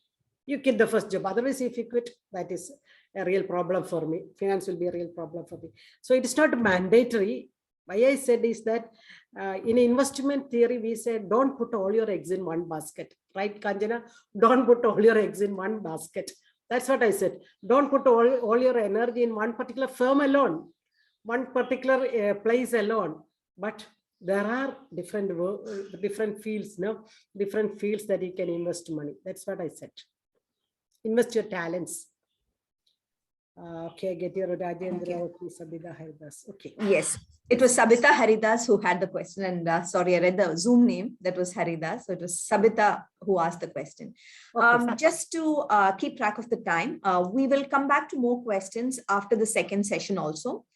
you quit the first job. Otherwise, if you quit, that is a real problem for me. Finance will be a real problem for me. So it is not mandatory. Why I said is that in investment theory, we said, don't put all your eggs in one basket, right, Kanjana? Don't put all your eggs in one basket. That's what I said. Don't put all your energy in one particular firm alone, one particular place alone. But there are different fields, no? Different fields that you can invest money. That's what I said. Invest your talents. Okay, get your Rajendra, Sabita Haridas. Okay. Yes, it was Sabita Haridas who had the question, and sorry, I read the Zoom name. That was Haridas, so it was Sabita who asked the question. Okay. Just to keep track of the time, we will come back to more questions after the second session also.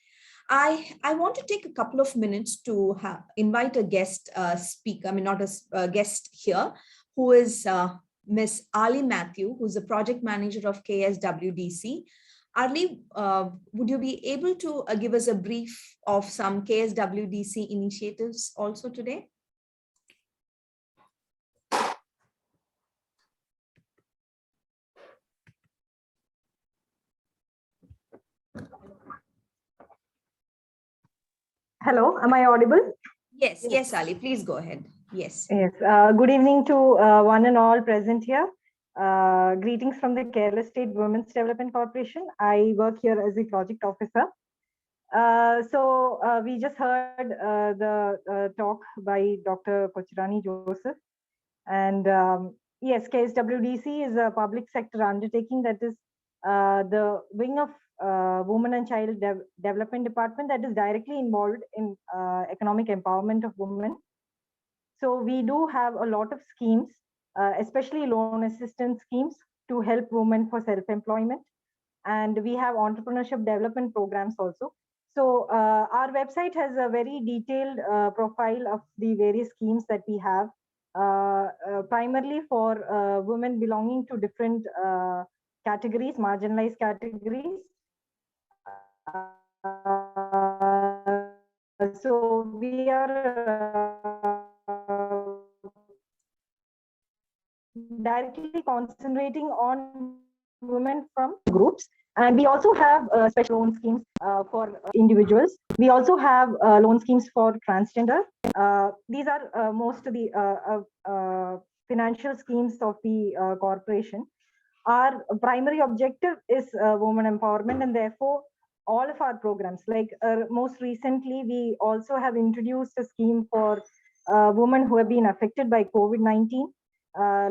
I want to take a couple of minutes to invite a guest speaker, I mean, not a guest here, who is Ms. Ali Matthew, who's the project manager of KSWDC. Ali, would you be able to give us a brief of some KSWDC initiatives also today? Hello, am I audible? Yes, yes, Ali, please go ahead. Yes. Yes. Good evening to one and all present here. Greetings from the Kerala State Women's Development Corporation. I work here as a project officer. We just heard the talk by Dr. Kochirani Joseph. And yes, KSWDC is a public sector undertaking that is the wing of Women and Child Development Department that is directly involved in economic empowerment of women. So we do have a lot of schemes, especially loan assistance schemes to help women for self-employment. And we have entrepreneurship development programs also. So our website has a very detailed profile of the various schemes that we have, primarily for women belonging to different categories, marginalized categories. So we are directly concentrating on women from groups, and we also have special loan schemes for individuals. We also have loan schemes for transgender. These are most of the financial schemes of the corporation. Our primary objective is women empowerment, and therefore all of our programs, like most recently, we also have introduced a scheme for women who have been affected by COVID-19.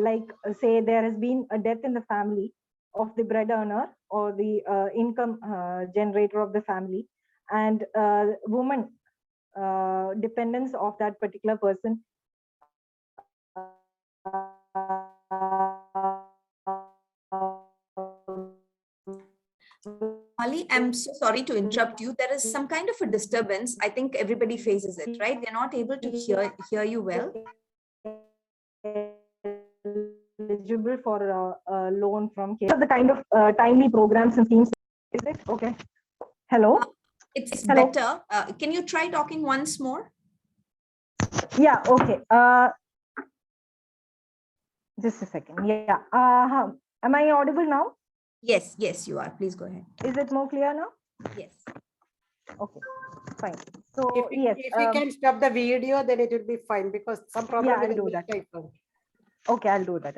Like say there has been a death in the family of the bread earner or the income generator of the family, and women dependents of that particular person Ali, I'm so sorry to interrupt you. There is some kind of a disturbance. I think everybody faces it, right? They're not able to hear you well. eligible for a loan from CARE. The kind of timely programs and schemes. Is it okay? Hello. It's Hello. better. Can you try talking once more? Yeah. Okay. Just a second. Yeah. Am I audible now? Yes, yes, you are. Please go ahead. Is it more clear now? Yes. Okay. Fine. So If you can stop the video, then it will be fine because some problem Yeah, I'll with the do that. mic, I found. Okay, I'll do that.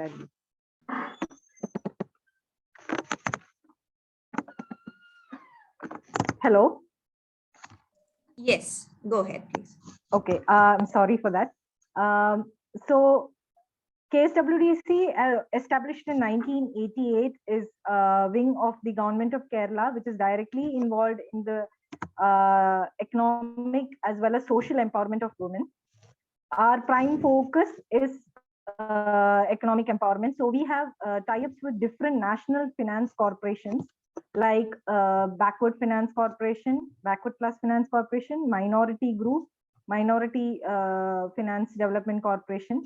Hello. Yes, go ahead, please. Okay. I'm sorry for that. So KSWDC, established in 1988, is a wing of the government of Kerala, which is directly involved in the economic as well as social empowerment of women. Our prime focus is economic empowerment. So we have tie-ups with different national finance corporations like Backward Finance Corporation, Backward Plus Finance Corporation, Minority Group, Minority Finance Development Corporation,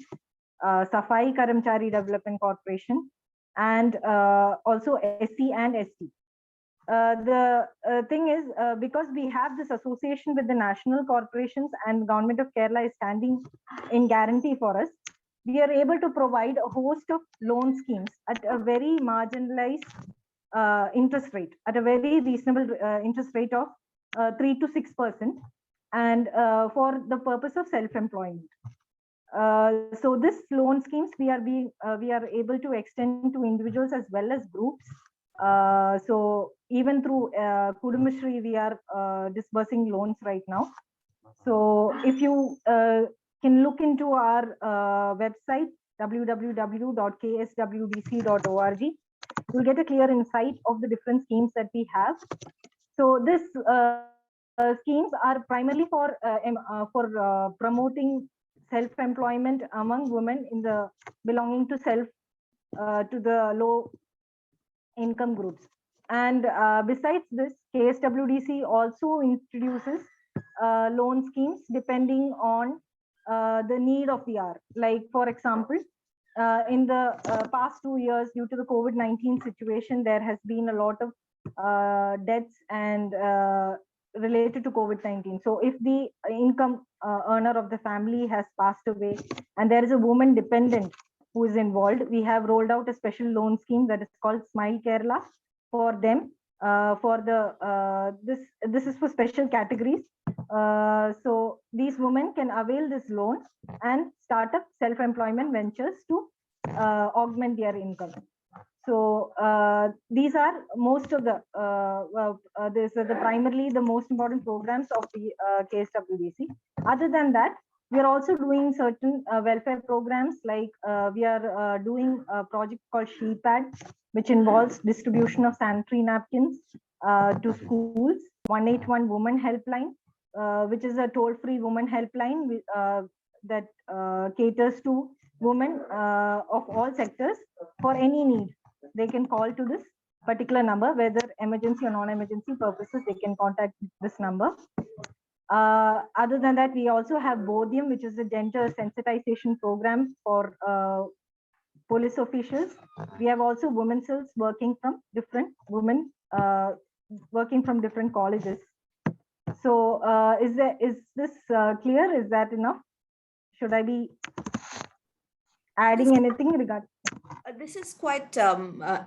Safai Karamchari Development Corporation, and also SC and ST. The thing is, because we have this association with the national corporations and government of Kerala is standing in guarantee for us, we are able to provide a host of loan schemes at a very marginalized interest rate, at a very reasonable interest rate of 3 to 6%, and for the purpose of self-employment. So this loan schemes we are able to extend to individuals as well as groups. So even through Kudumbashri, we are disbursing loans right now. So if you can look into our website, www.kswdc.org, you'll get a clear insight of the different schemes that we have. So this schemes are primarily for promoting self-employment among women in the belonging to the low income groups. And besides this, KSWDC also introduces loan schemes depending on the need of the hour. Like for example, in the past 2 years, due to the COVID-19 situation, there has been a lot of deaths and related to COVID-19. So if the income earner of the family has passed away and there is a woman dependent who is involved, we have rolled out a special loan scheme that is called Smile Kerala for them. For the this is for special categories. So these women can avail this loan and start up self-employment ventures to augment their income. So these are most of the these are primarily the most important programs of the KSWDC. Other than that, we are also doing certain welfare programs, like we are doing a project called ShePad, which involves distribution of sanitary napkins to schools, 181 Women Helpline, which is a toll-free women helpline that caters to women of all sectors for any need. They can call to this particular number, whether emergency or non-emergency purposes, they can contact this number. Other than that, we also have Bodhyam, which is a gender sensitization program for police officials. We have also women's cells working from different women working from different colleges. So is this clear? Is that enough? Should I be adding anything regarding? This is quite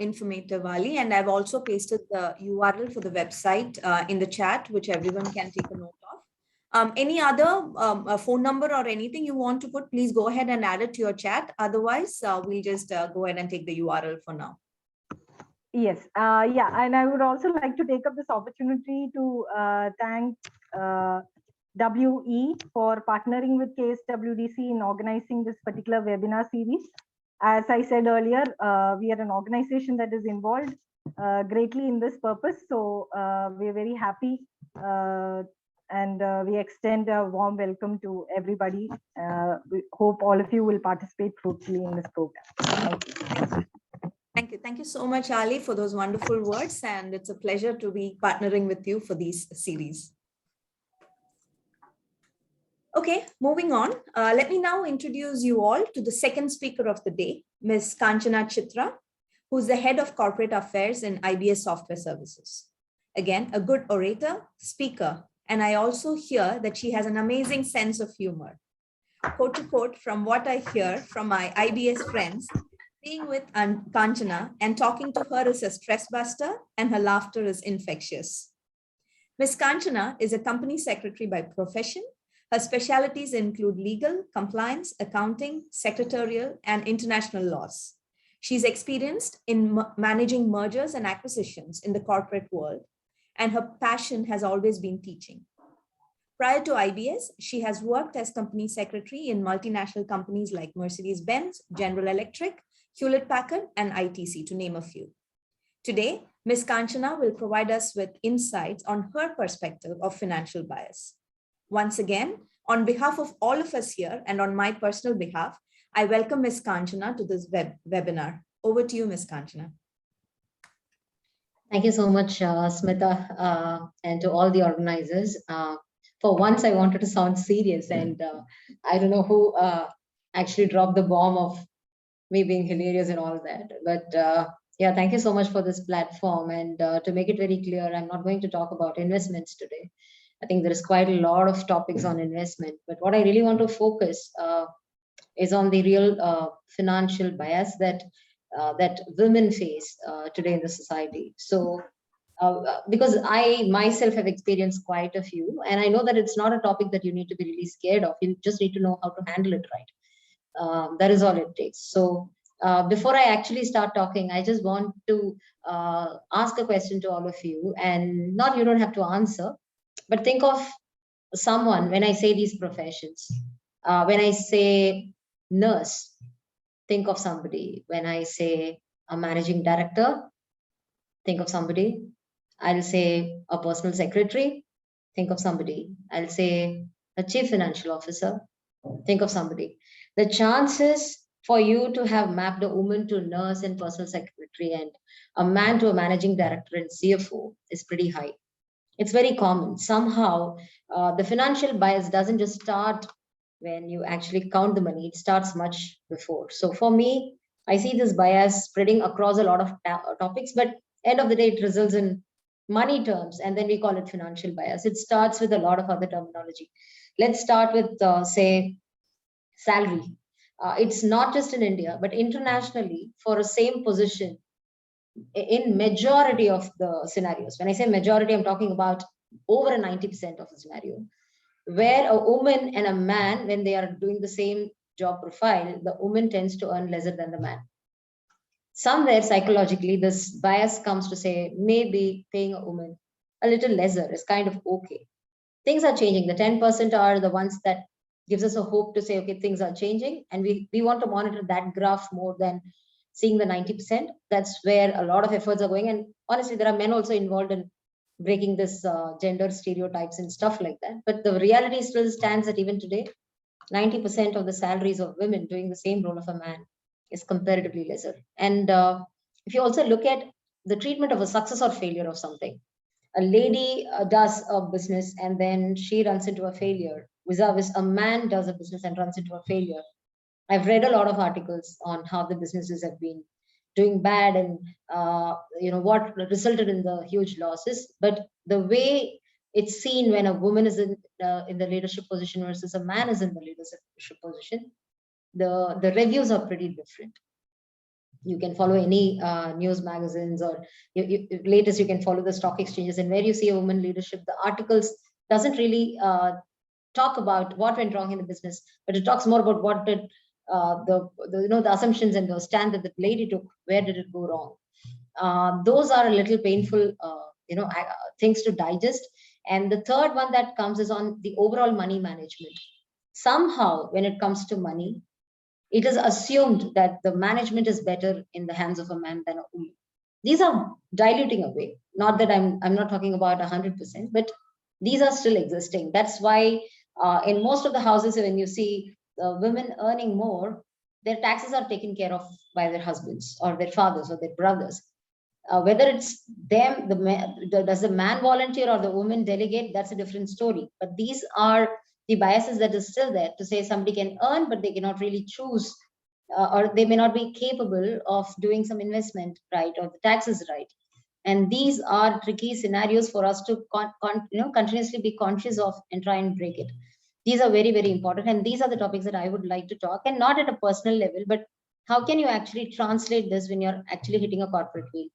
informative, Ali, and I've also pasted the URL for the website in the chat, which everyone can take a note of. Any other phone number or anything you want to put, please go ahead and add it to your chat. Otherwise, we'll just go ahead and take the URL for now. Yes, yeah, and I would also like to take up this opportunity to thank WE for partnering with KSWDC in organizing this particular webinar series. As I said earlier, we are an organization that is involved greatly in this purpose. So we are very happy and we extend a warm welcome to everybody. We hope all of you will participate fruitfully in this program. Thank you. Thank you. Thank you so much, Ali, for those wonderful words. And it's a pleasure to be partnering with you for these series. Okay, moving on. Let me now introduce you all to the second speaker of the day, Ms. Kanchana Chitra, who's the head of corporate affairs in IBS Software Services. Again, a good orator, speaker, and I also hear that she has an amazing sense of humor. Quote to quote, from what I hear from my IBS friends, being with Kanchana and talking to her is a stress buster and her laughter is infectious. Ms. Kanchana is a company secretary by profession. Her specialties include legal, compliance, accounting, secretarial, and international laws. She's experienced in managing mergers and acquisitions in the corporate world, and her passion has always been teaching. Prior to IBS, she has worked as company secretary in multinational companies like Mercedes-Benz, General Electric, Hewlett-Packard, and ITC, to name a few. Today, Ms. Kanchana will provide us with insights on her perspective of financial bias. Once again, on behalf of all of us here and on my personal behalf, I welcome Ms. Kanchana to this webinar. Over to you, Ms. Kanchana. Thank you so much, Smita, and to all the organizers. For once, I wanted to sound serious, and I don't know who actually dropped the bomb of me being hilarious and all that. But yeah, thank you so much for this platform. And to make it very clear, I'm not going to talk about investments today. I think there is quite a lot of topics on investment, but what I really want to focus is on the real financial bias that women face today in the society. So because I myself have experienced quite a few, and I know that it's not a topic that you need to be really scared of. You just need to know how to handle it right. That is all it takes. So before I actually start talking, I just want to ask a question to all of you, and not, you don't have to answer, but think of someone when I say these professions. When I say nurse, think of somebody. When I say a managing director, think of somebody. I'll say a personal secretary, think of somebody. I'll say a chief financial officer, think of somebody. The chances for you to have mapped a woman to nurse and personal secretary and a man to a managing director and CFO is pretty high. It's very common. Somehow, the financial bias doesn't just start when you actually count the money, it starts much before. So for me, I see this bias spreading across a lot of topics, but end of the day, it results in money terms, and then we call it financial bias. It starts with a lot of other terminology. Let's start with, say, salary. It's not just in India, but internationally, for a same position, in majority of the scenarios, when I say majority, I'm talking about over 90% of the scenario, where a woman and a man, when they are doing the same job profile, the woman tends to earn lesser than the man. Somewhere psychologically, this bias comes to say maybe paying a woman a little lesser is kind of okay. Things are changing. The 10% are the ones that gives us a hope to say, okay, things are changing, and we want to monitor that graph more than seeing the 90%. That's where a lot of efforts are going. And honestly, there are men also involved in breaking this gender stereotypes and stuff like that. But the reality still stands that even today, 90% of the salaries of women doing the same role of a man is comparatively lesser. And if you also look at the treatment of a success or failure of something, a lady does a business and then she runs into a failure, vis-a-vis a man does a business and runs into a failure. I've read a lot of articles on how the businesses have been doing bad and what resulted in the huge losses. But the way it's seen when a woman is in the leadership position versus a man is in the leadership position, the reviews are pretty different. You can follow any news magazines, or latest you can follow the stock exchanges, and where you see a woman leadership, the articles doesn't really talk about what went wrong in the business, but it talks more about what did the assumptions and the stand that the lady took, where did it go wrong. Those are a little painful things to digest. And the third one that comes is on the overall money management. Somehow when it comes to money, it is assumed that the management is better in the hands of a man than a woman. These are diluting away. Not that I'm not talking about 100%, but these are still existing. That's why in most of the houses, when you see women earning more, their taxes are taken care of by their husbands or their fathers or their brothers. Whether it's them, does the man volunteer or the woman delegate, that's a different story. But these are the biases that is still there to say somebody can earn, but they cannot really choose, or they may not be capable of doing some investment right, or the taxes right. And these are tricky scenarios for us to continuously be conscious of and try and break it. These are very, very important. And these are the topics that I would like to talk, and not at a personal level, but how can you actually translate this when you're actually hitting a corporate wheel?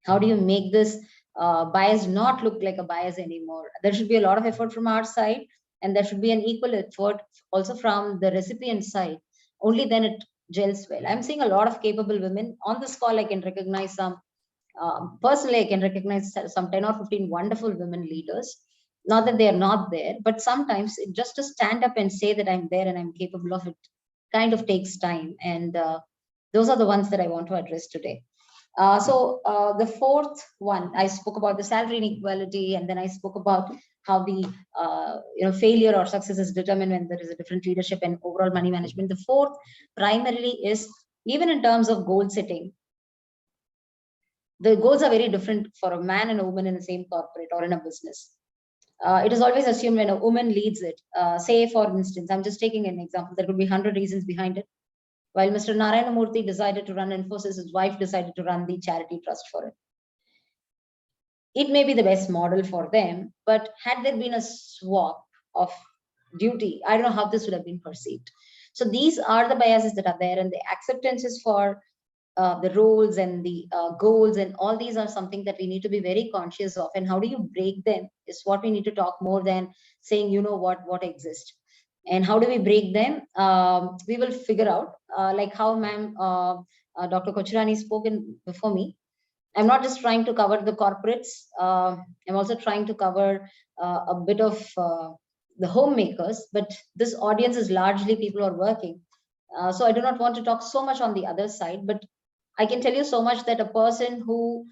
How do you make this bias not look like a bias anymore? There should be a lot of effort from our side, and there should be an equal effort also from the recipient side. Only then it gels well. I'm seeing a lot of capable women on this call. I can recognize some. Personally, I can recognize some 10 or 15 wonderful women leaders. Not that they are not there, but sometimes just to stand up and say that I'm there and I'm capable of it kind of takes time. And those are the ones that I want to address today. The fourth one, I spoke about the salary inequality, and then I spoke about how the failure or success is determined when there is a different leadership and overall money management. The fourth primarily is, even in terms of goal setting, the goals are very different for a man and a woman in the same corporate or in a business. It is always assumed when a woman leads it, say for instance, I'm just taking an example, there could be 100 reasons behind it. While Mr. Narayana Murthy decided to run Infosys, his wife decided to run the charity trust for it. It may be the best model for them, but had there been a swap of duty, I don't know how this would have been perceived. So these are the biases that are there, and the acceptances for the roles and the goals and all these are something that we need to be very conscious of. And how do you break them is what we need to talk more than saying, you know what exists. And how do we break them? We will figure out, like how ma'am, Dr. Kochirani spoken before me. I'm not just trying to cover the corporates. I'm also trying to cover a bit of the homemakers, but this audience is largely people who are working. So I do not want to talk so much on the other side, but I can tell you so much that a person who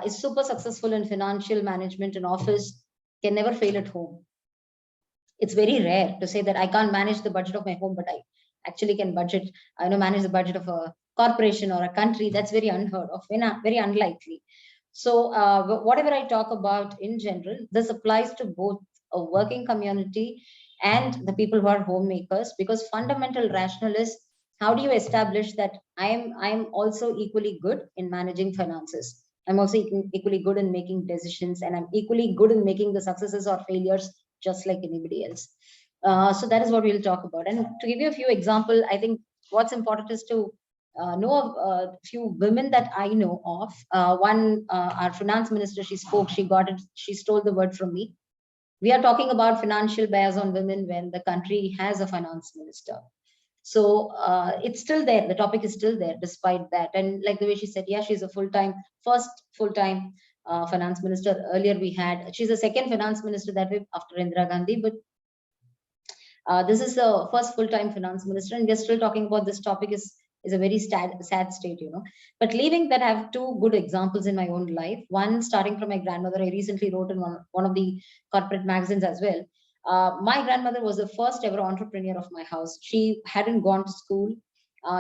is super successful in financial management in office can never fail at home. It's very rare to say that I can't manage the budget of my home, but I actually can manage the budget of a corporation or a country. That's very unheard of, very unlikely. So whatever I talk about in general, this applies to both a working community and the people who are homemakers, because fundamental rationale is, how do you establish that I'm also equally good in managing finances? I'm also equally good in making decisions, and I'm equally good in making the successes or failures just like anybody else. So that is what we'll talk about. And to give you a few examples, I think what's important is to know of a few women that I know of. One, our finance minister, she spoke, she stole the word from me. We are talking about financial bias on women when the country has a finance minister. So it's still there. The topic is still there despite that. And like the way she said, yeah, she's a first full-time finance minister. Earlier she's the second finance minister that way after Indira Gandhi, but this is the first full-time finance minister, and we're still talking about this topic is a very sad state, But leaving that, I have two good examples in my own life. One, starting from my grandmother, I recently wrote in one of the corporate magazines as well. My grandmother was the first ever entrepreneur of my house. She hadn't gone to school.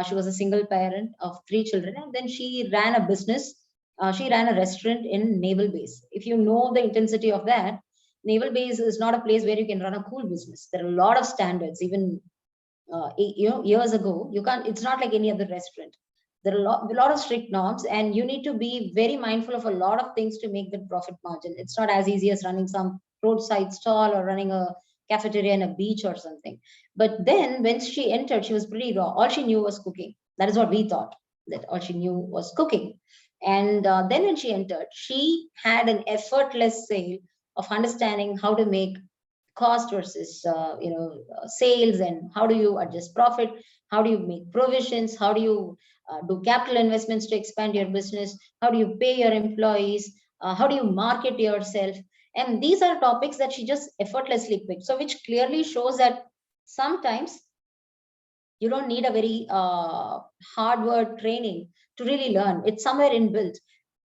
She was a single parent of 3 children, and then she ran a business. She ran a restaurant in Naval Base. If you know the intensity of that, Naval Base is not a place where you can run a cool business. There are a lot of standards. Even years ago, you can't. It's not like any other restaurant. There are a lot of strict norms, and you need to be very mindful of a lot of things to make the profit margin. It's not as easy as running some roadside stall or running a cafeteria in a beach or something. But then when she entered, she was pretty raw. All she knew was cooking. That is what we thought, that all she knew was cooking. And then when she entered, she had an effortless sale of understanding how to make cost versus sales, and how do you adjust profit, how do you make provisions, how do you do capital investments to expand your business, how do you pay your employees, how do you market yourself. And these are topics that she just effortlessly picked, so which clearly shows that sometimes you don't need a very hard word training to really learn. It's somewhere inbuilt.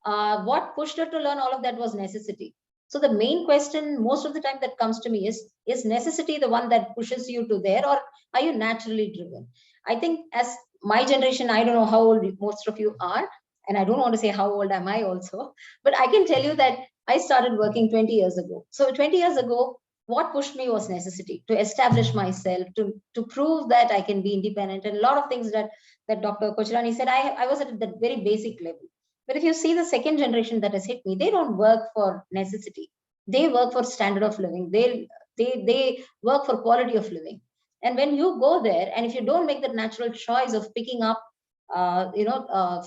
What pushed her to learn all of that was necessity. So the main question most of the time that comes to me is necessity the one that pushes you to there, or are you naturally driven? I think as my generation, I don't know how old most of you are, and I don't want to say how old am I also, but I can tell you that I started working 20 years ago. So 20 years ago, what pushed me was necessity, to establish myself, to prove that I can be independent. And a lot of things that Dr. Kocharani said, I was at that very basic level. But if you see the second generation that has hit me, they don't work for necessity. They work for standard of living. They work for quality of living. And when you go there, and if you don't make that natural choice of picking up,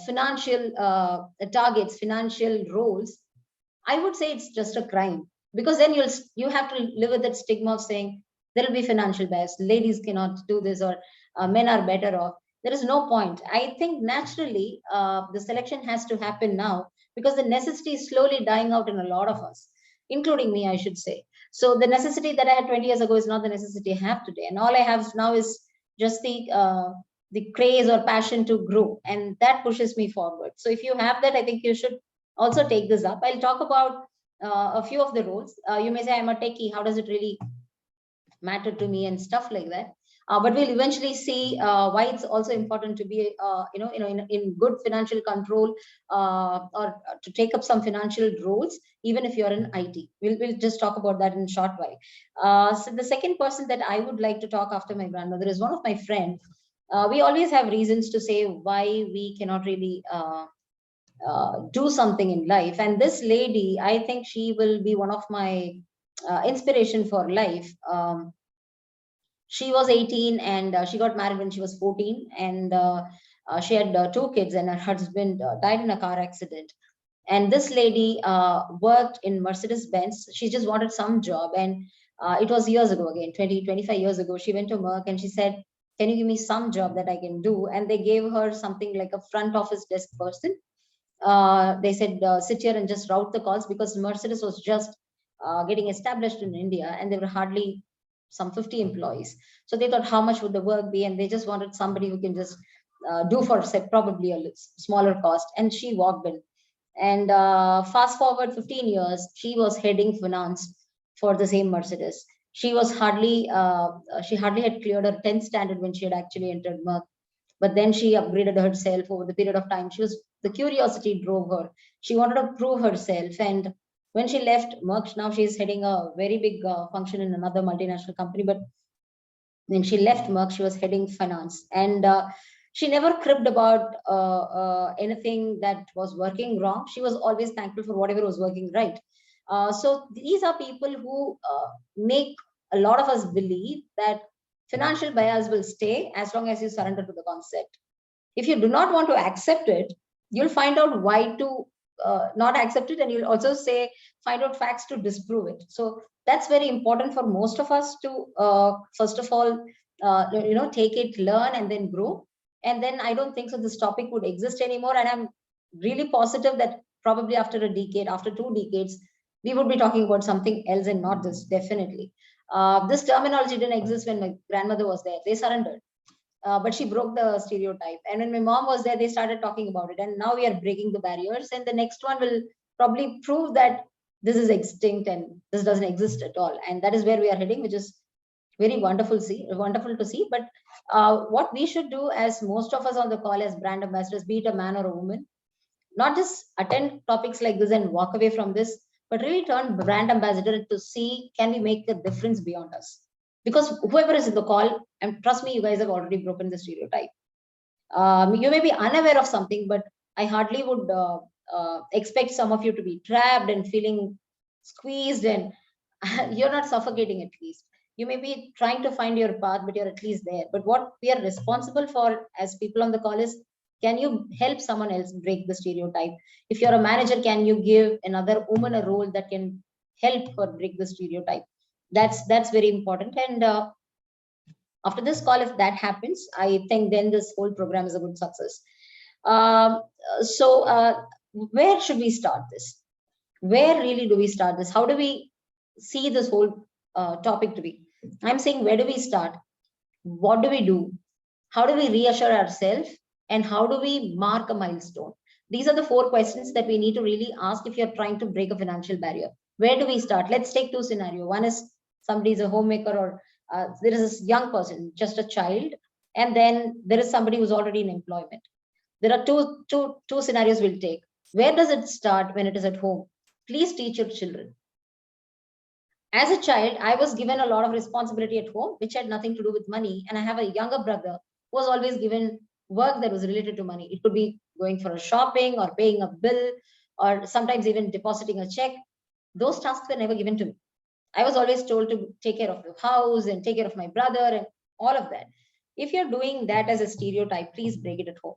financial targets, financial roles, I would say it's just a crime, because then you have to live with that stigma of saying there will be financial bias, ladies cannot do this, or men are better off. There is no point. I think naturally the selection has to happen now, because the necessity is slowly dying out in a lot of us, including me, I should say. So the necessity that I had 20 years ago is not the necessity I have today. And all I have now is just the craze or passion to grow. And that pushes me forward. So if you have that, I think you should also take this up. I'll talk about a few of the roles. You may say I'm a techie. How does it really matter to me and stuff like that? But we'll eventually see why it's also important to be, in good financial control, or to take up some financial roles, even if you're in IT. We'll just talk about that in a short while. So the second person that I would like to talk after my grandmother is one of my friends. We always have reasons to say why we cannot really do something in life. And this lady, I think she will be one of my inspiration for life. She was 18 and she got married when she was 14, and she had 2 kids, and her husband died in a car accident. And this lady worked in Mercedes-Benz. She just wanted some job, and it was years ago, again 25 years ago. She went to Merck and she said, can you give me some job that I can do? And they gave her something like a front office desk person. They said, sit here and just route the calls, because Mercedes was just getting established in India, and there were hardly some 50 employees. So they thought, how much would the work be? And they just wanted somebody who can just do for, say, probably a smaller cost. And she walked in. And fast forward 15 years, she was heading finance for the same Mercedes. She was hardly had cleared her 10th standard when she had actually entered Merck. But then she upgraded herself over the period of time. The curiosity drove her. She wanted to prove herself. And when she left Merck, now she's heading a very big function in another multinational company. But when she left Merck, she was heading finance. And she never cribbed about anything that was working wrong. She was always thankful for whatever was working right. So these are people who make a lot of us believe that financial bias will stay as long as you surrender to the concept. If you do not want to accept it, you'll find out why to not accept it, and you'll also find out facts to disprove it. So that's very important for most of us to first of all take it, learn, and then grow. And then I don't think so this topic would exist anymore, and I'm really positive that probably after a decade, after 2 decades, we would be talking about something else and not this. Definitely this terminology didn't exist when my grandmother was there. They surrendered. But she broke the stereotype. And when my mom was there, they started talking about it. And now we are breaking the barriers. And the next one will probably prove that this is extinct and this doesn't exist at all. And that is where we are heading, which is very wonderful to see. But what we should do, as most of us on the call as brand ambassadors, be it a man or a woman, not just attend topics like this and walk away from this, but really turn brand ambassador to see, can we make a difference beyond us? Because whoever is in the call, and trust me, you guys have already broken the stereotype. You may be unaware of something, but I hardly would expect some of you to be trapped and feeling squeezed, and you're not suffocating at least. You may be trying to find your path, but you're at least there. But what we are responsible for as people on the call is, can you help someone else break the stereotype? If you're a manager, can you give another woman a role that can help her break the stereotype? That's very important. And after this call, if that happens, I think then this whole program is a good success. So where should we start this? Where really do we start this? How do we see this whole topic to be? I'm saying, where do we start? What do we do? How do we reassure ourselves? And how do we mark a milestone? These are the 4 questions that we need to really ask if you're trying to break a financial barrier. Where do we start? Let's take 2 scenarios. One is somebody is a homemaker, or there is this young person, just a child, and then there is somebody who's already in employment. There are two scenarios we'll take. Where does it start when it is at home? Please teach your children. As a child, I was given a lot of responsibility at home, which had nothing to do with money. And I have a younger brother who was always given work that was related to money. It could be going for a shopping or paying a bill or sometimes even depositing a check. Those tasks were never given to me. I was always told to take care of the house and take care of my brother and all of that. If you're doing that as a stereotype, please break it at home.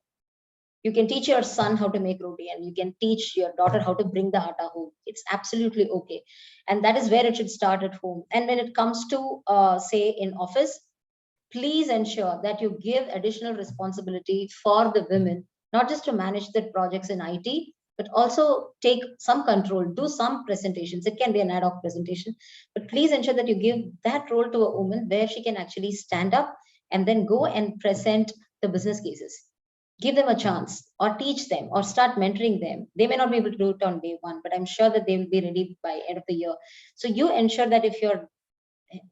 You can teach your son how to make roti and you can teach your daughter how to bring the atta home. It's absolutely okay. And that is where it should start at home. And when it comes to, say, in office, please ensure that you give additional responsibility for the women, not just to manage their projects in IT, but also take some control, do some presentations. It can be an ad hoc presentation, but please ensure that you give that role to a woman where she can actually stand up and then go and present the business cases. Give them a chance or teach them or start mentoring them. They may not be able to do it on day one, but I'm sure that they will be ready by end of the year. So you ensure that if you're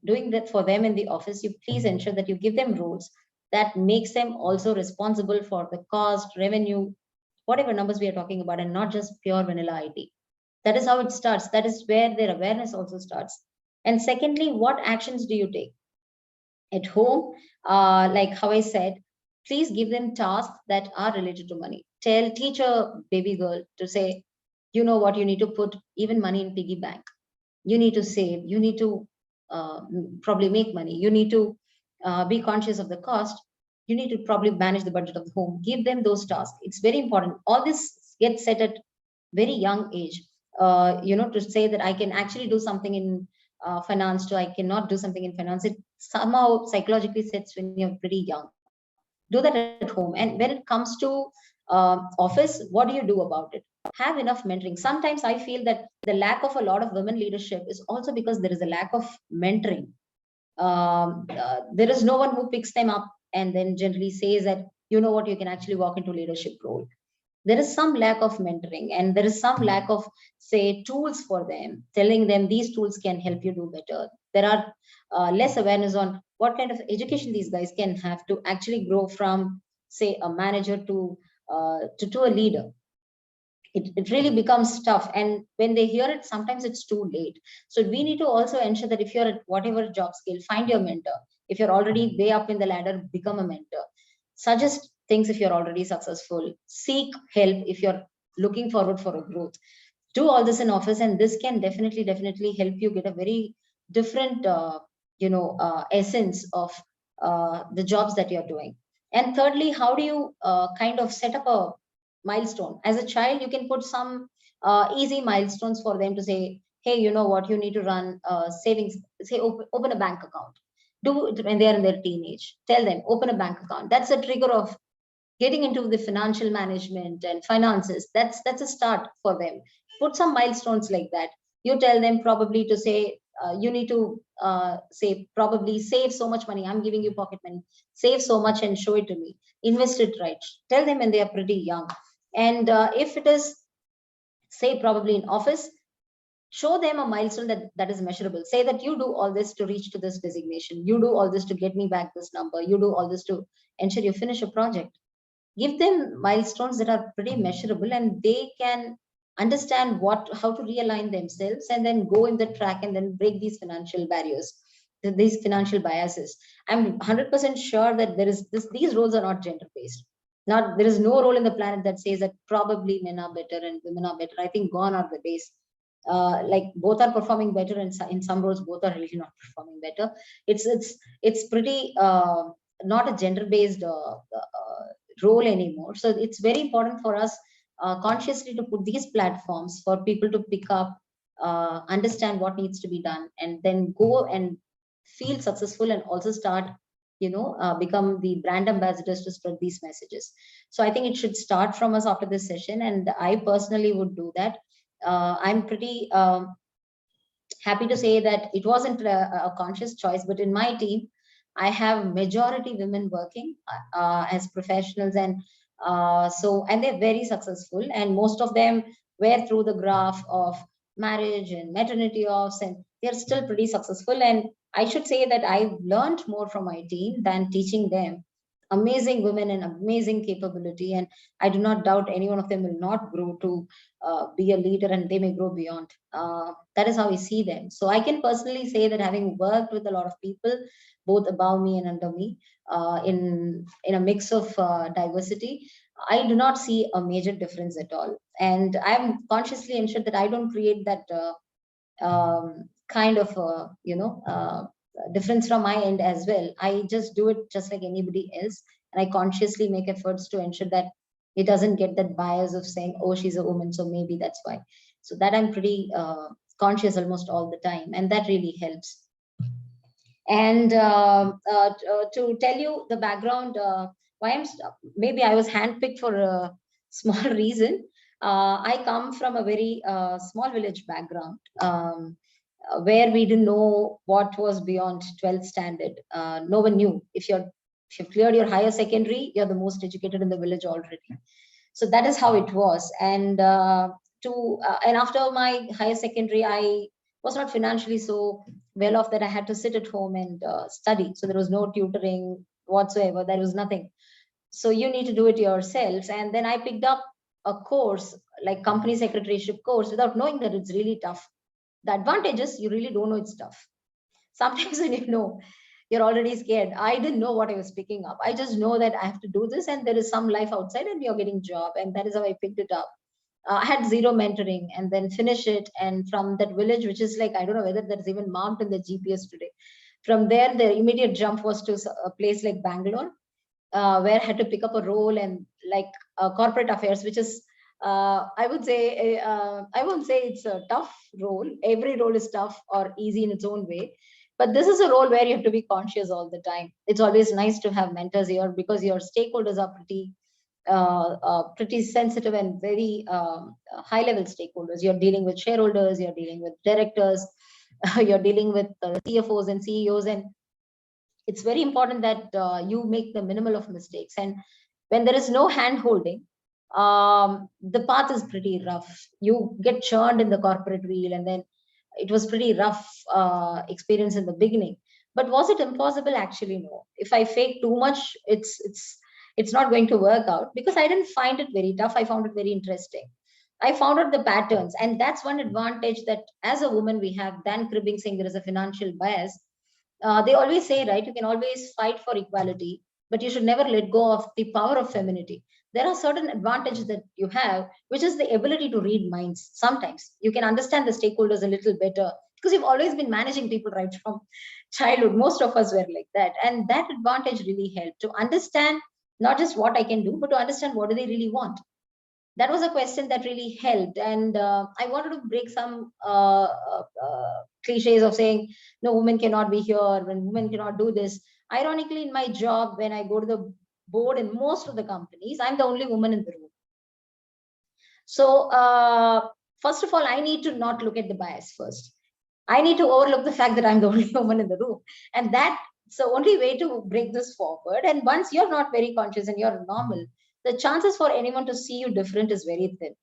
doing that for them in the office, you please ensure that you give them roles that makes them also responsible for the cost, revenue, whatever numbers we are talking about, and not just pure vanilla IT. That is how it starts. That is where their awareness also starts. And secondly, what actions do you take at home? Like how I said, please give them tasks that are related to money. Teach a baby girl to say, you know what, you need to put even money in piggy bank. You need to save. You need to probably make money. You need to be conscious of the cost. You need to probably manage the budget of the home. Give them those tasks. It's very important. All this gets set at very young age. To say that I can actually do something in finance to I cannot do something in finance. It somehow psychologically sets when you're pretty young. Do that at home. And when it comes to office, what do you do about it? Have enough mentoring. Sometimes I feel that the lack of a lot of women leadership is also because there is a lack of mentoring. There is no one who picks them up and then generally says that, you know what, you can actually walk into leadership role. There is some lack of mentoring and there is some lack of, say, tools for them, telling them these tools can help you do better. There are less awareness on what kind of education these guys can have to actually grow from, say, a manager to a leader. It really becomes tough. And when they hear it, sometimes it's too late. So we need to also ensure that if you're at whatever job skill, find your mentor. If you're already way up in the ladder, become a mentor. Suggest things if you're already successful. Seek help if you're looking forward for a growth. Do all this in office, and this can definitely help you get a very different essence of the jobs that you're doing. And thirdly, how do you kind of set up a milestone? As a child, you can put some easy milestones for them to say, hey, you know what, you need to run savings, say open a bank account. Do it when they are in their teenage. Tell them, open a bank account. That's a trigger of getting into the financial management and finances. That's a start for them. Put some milestones like that. You tell them probably to say, you need to say, probably save so much money. I'm giving you pocket money. Save so much and show it to me. Invest it right. Tell them when they are pretty young. And if it is, say, probably in office, show them a milestone that is measurable. Say that you do all this to reach to this designation. You do all this to get me back this number. You do all this to ensure you finish a project. Give them milestones that are pretty measurable and they can understand how to realign themselves and then go in the track and then break these financial barriers, these financial biases. I'm 100% sure that these roles are not gender based. There is no role in the planet that says that probably men are better and women are better. I think gone are the days. Like both are performing better, and in some roles both are really not performing better. It's pretty not a gender based role anymore. So it's very important for us consciously to put these platforms for people to pick up, understand what needs to be done, and then go and feel successful and also start become the brand ambassadors to spread these messages. So I think it should start from us after this session, and I personally would do that. I'm pretty happy to say that it wasn't a conscious choice, but in my team, I have majority women working as professionals, and they're very successful, and most of them were through the graph of marriage and maternity offs, and they're still pretty successful. And I should say that I've learned more from my team than teaching them. amazing women and amazing capability, and I do not doubt any one of them will not grow to be a leader, and they may grow beyond. That is how I see them. So I can personally say that, having worked with a lot of people, both above me and under me, in a mix of diversity, I do not see a major difference at all. And I'm consciously ensured that I don't create that kind of difference from my end as well. I just do it just like anybody else, and I consciously make efforts to ensure that it doesn't get that bias of saying, oh, she's a woman, so maybe that's why. So that I'm pretty conscious almost all the time, and that really helps. And to tell you the background, why maybe I was handpicked for a small reason. I come from a very small village background, where we didn't know what was beyond 12th standard. No one knew. If you've cleared your higher secondary, you're the most educated in the village already. So that is how it was. And and after my higher secondary, I was not financially so well off that I had to sit at home and study. So there was no tutoring whatsoever. There was nothing. So you need to do it yourself. And then I picked up a course like company secretaryship course without knowing that it's really tough. The advantages, you really don't know it's tough. Sometimes when you know, you're already scared. I didn't know what I was picking up. I just know that I have to do this, and there is some life outside, and you're getting job. And that is how I picked it up. I had zero mentoring, and then finish it. And from that village, which is like, I don't know whether that's even marked in the GPS today. From there, the immediate jump was to a place like Bangalore, where I had to pick up a role and like corporate affairs, which is, I would say, I won't say it's a tough role. Every role is tough or easy in its own way. But this is a role where you have to be conscious all the time. It's always nice to have mentors here, because your stakeholders are pretty sensitive and very high level stakeholders. You're dealing with shareholders, you're dealing with directors, you're dealing with CFOs and CEOs, and it's very important that you make the minimal of mistakes. And when there is no hand holding, the path is pretty rough. You get churned in the corporate wheel, and then it was pretty rough experience in the beginning. But was it impossible? Actually, no. If I fake too much, it's not going to work out, because I didn't find it very tough. I found it very interesting. I found out the patterns, and that's one advantage that as a woman we have than cribbing saying there is a financial bias. They always say, right, you can always fight for equality, but you should never let go of the power of femininity. There are certain advantages that you have, which is the ability to read minds. Sometimes you can understand the stakeholders a little better, because you've always been managing people right from childhood. Most of us were like that. And that advantage really helped to understand not just what I can do, but to understand what do they really want. That was a question that really helped. And I wanted to break some cliches of saying, no, women cannot be here, when women cannot do this. Ironically, in my job, when I go to the board in most of the companies, I'm the only woman in the room. So first of all, I need to not look at the bias first. I need to overlook the fact that I'm the only woman in the room. And that's the only way to break this forward. And once you're not very conscious and you're normal, the chances for anyone to see you different is very thin.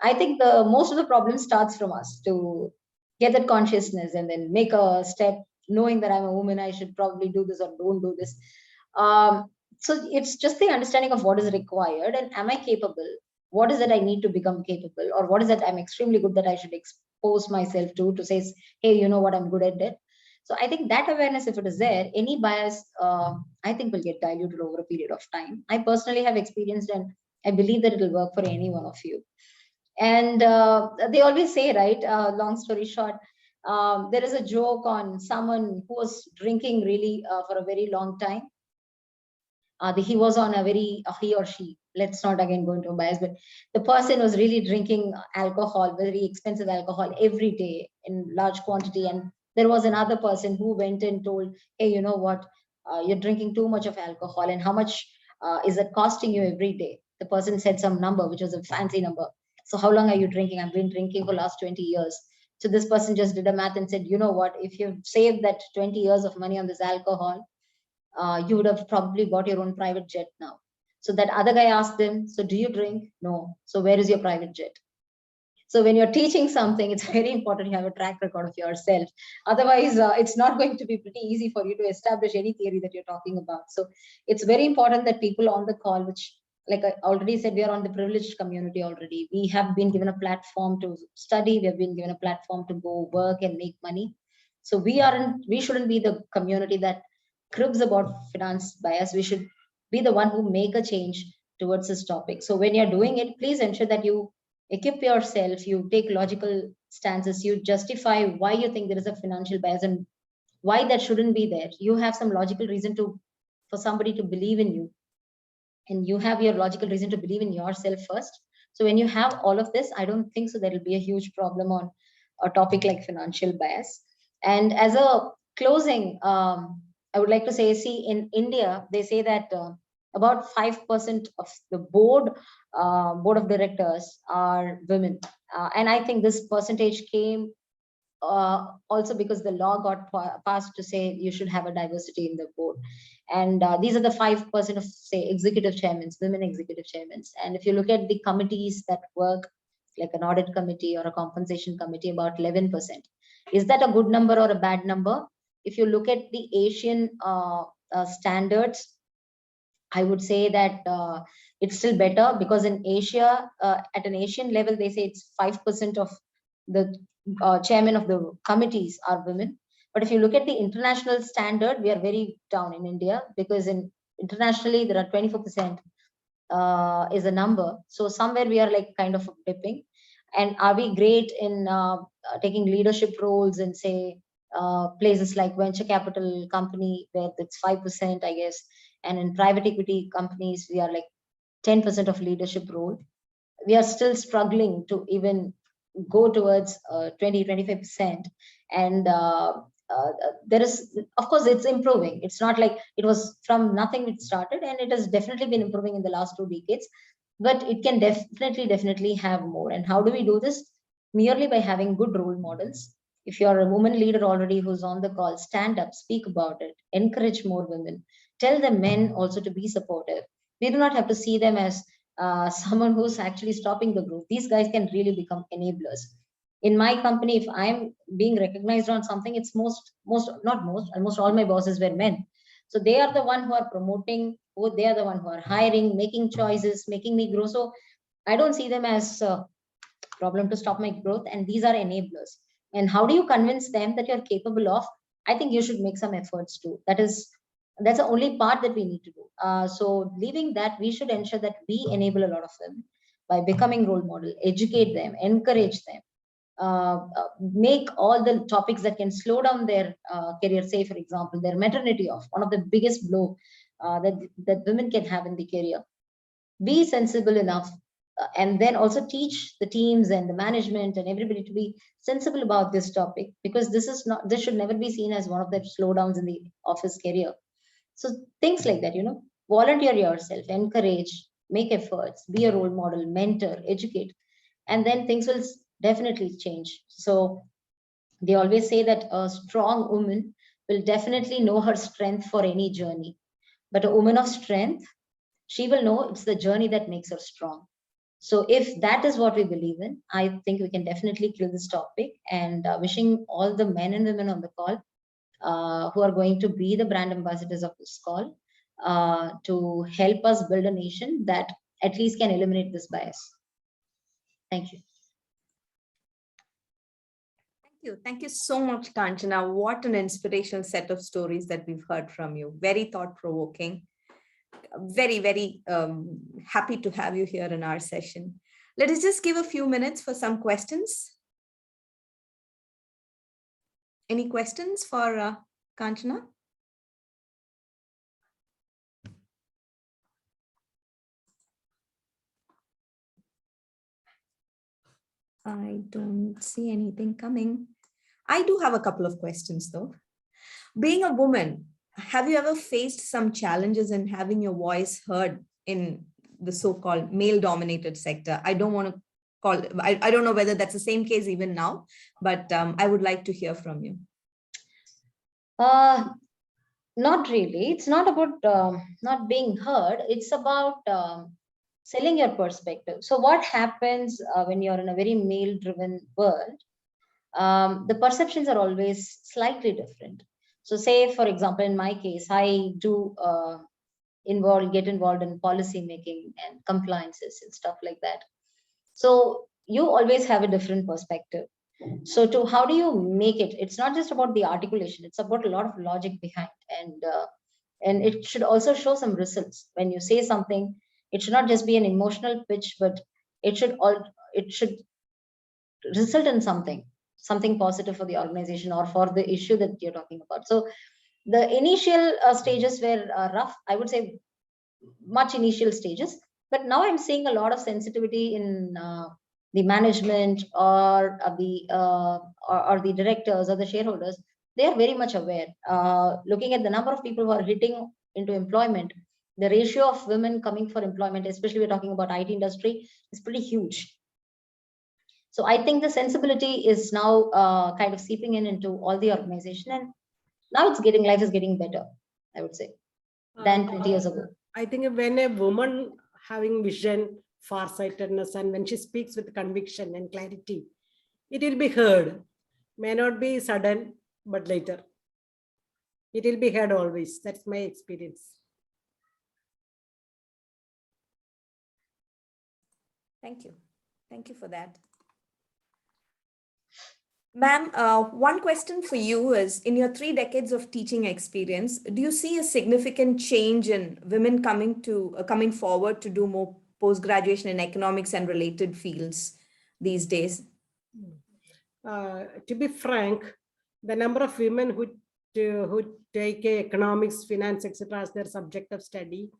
I think most of the problem starts from us to get that consciousness and then make a step, knowing that I'm a woman, I should probably do this or don't do this. So it's just the understanding of what is required, and am I capable? What is it I need to become capable, or what is it I'm extremely good that I should expose myself to say, hey, you know what, I'm good at it. So I think that awareness, if it is there, any bias, I think will get diluted over a period of time. I personally have experienced, and I believe that it will work for any one of you. And they always say, right, long story short, there is a joke on someone who was drinking really for a very long time. He was on a very, he or she, let's not again go into bias, but the person was really drinking alcohol, very expensive alcohol every day in large quantity. And there was another person who went and told, hey, you know what, you're drinking too much of alcohol, and how much is it costing you every day? The person said some number, which was a fancy number. So how long are you drinking? I've been drinking for last 20 years. So this person just did a math and said, you know what, if you've saved that 20 years of money on this alcohol, you would have probably bought your own private jet now. So that other guy asked him, so do you drink? No. So where is your private jet? So when you're teaching something, it's very important you have a track record of yourself. Otherwise, it's not going to be pretty easy for you to establish any theory that you're talking about. So it's very important that people on the call, which, like I already said, we are on the privileged community already. We have been given a platform to study. We have been given a platform to go work and make money. So we shouldn't be the community that cribs about finance bias. We should be the one who make a change towards this topic. So when you're doing it, please ensure that you equip yourself, you take logical stances, you justify why you think there is a financial bias and why that shouldn't be there. You have some logical reason for somebody to believe in you, and you have your logical reason to believe in yourself first. So when you have all of this, I don't think so there will be a huge problem on a topic like financial bias. And as a closing, I would like to say, see, in India, they say that about 5% of the board of directors are women. And I think this percentage came also because the law got passed to say you should have a diversity in the board. And these are the 5% of, say, executive chairmen, women executive chairmen. And if you look at the committees that work, like an audit committee or a compensation committee, about 11%. Is that a good number or a bad number? If you look at the Asian standards, I would say that it's still better, because in Asia, at an Asian level, they say it's 5% of the chairman of the committees are women. But if you look at the international standard, we are very down in India, because internationally there are 24% is a number. So somewhere we are like kind of dipping. And are we great in taking leadership roles in, say, places like venture capital company, where it's 5%, I guess. And in private equity companies, we are like 10% of leadership role. We are still struggling to even go towards 20-25%. And there is, of course, it's improving. It's not like it was from nothing it started, and it has definitely been improving in the last 2 decades. But it can definitely have more. And how do we do this? Merely by having good role models. If you're a woman leader already who's on the call, stand up, speak about it, encourage more women, tell the men also to be supportive. We do not have to see them as someone who's actually stopping the growth. These guys can really become enablers. In my company, if I'm being recognized on something, it's almost all my bosses were men. So they are the one who are promoting, they are the one who are hiring, making choices, making me grow. So I don't see them as a problem to stop my growth. And these are enablers. And how do you convince them that you're capable of? I think you should make some efforts too. That's the only part that we need to do. So leaving that, we should ensure that we enable a lot of them by becoming role model, educate them, encourage them. Make all the topics that can slow down their career, say, for example, their maternity off, one of the biggest blow that women can have in the career. Be sensible enough, and then also teach the teams and the management and everybody to be sensible about this topic, because this should never be seen as one of the slowdowns in the office career. So things like that, volunteer yourself, encourage, make efforts, be a role model, mentor, educate, and then things will definitely change. So they always say that a strong woman will definitely know her strength for any journey. But a woman of strength, she will know it's the journey that makes her strong. So if that is what we believe in, I think we can definitely kill this topic. And wishing all the men and women on the call who are going to be the brand ambassadors of this call to help us build a nation that at least can eliminate this bias. Thank you. Thank you so much, Kanchana. What an inspirational set of stories that we've heard from you. Very thought-provoking. Very, very happy to have you here in our session. Let us just give a few minutes for some questions. Any questions for Kanchana? I don't see anything coming. I do have a couple of questions though. Being a woman, have you ever faced some challenges in having your voice heard in the so-called male-dominated sector? I don't want to call, I don't know whether that's the same case even now, but I would like to hear from you. Not really. It's not about not being heard. It's about selling your perspective. So what happens when you're in a very male-driven world? The perceptions are always slightly different. So say, for example, in my case, I do get involved in policy making and compliances and stuff like that. So you always have a different perspective. So to how do you make it? It's not just about the articulation, it's about a lot of logic behind, and it should also show some results. When you say something, it should not just be an emotional pitch, but it should result in something positive for the organization or for the issue that you're talking about. So the initial stages were rough, I would say, much initial stages, but now I'm seeing a lot of sensitivity in the management or the directors or the shareholders. They are very much aware. Looking at the number of people who are hitting into employment, the ratio of women coming for employment, especially we're talking about IT industry, is pretty huge. So I think the sensibility is now kind of seeping into all the organization, and now life is getting better, I would say, than 20 years ago. I think when a woman having vision, farsightedness, and when she speaks with conviction and clarity, it will be heard. May not be sudden, but later. It will be heard always. That's my experience. Thank you. Thank you for that. Ma'am, one question for you is, in your 3 decades of teaching experience, do you see a significant change in women coming forward to do more post-graduation in economics and related fields these days? To be frank, the number of women who take economics, finance, etc. as their subject of study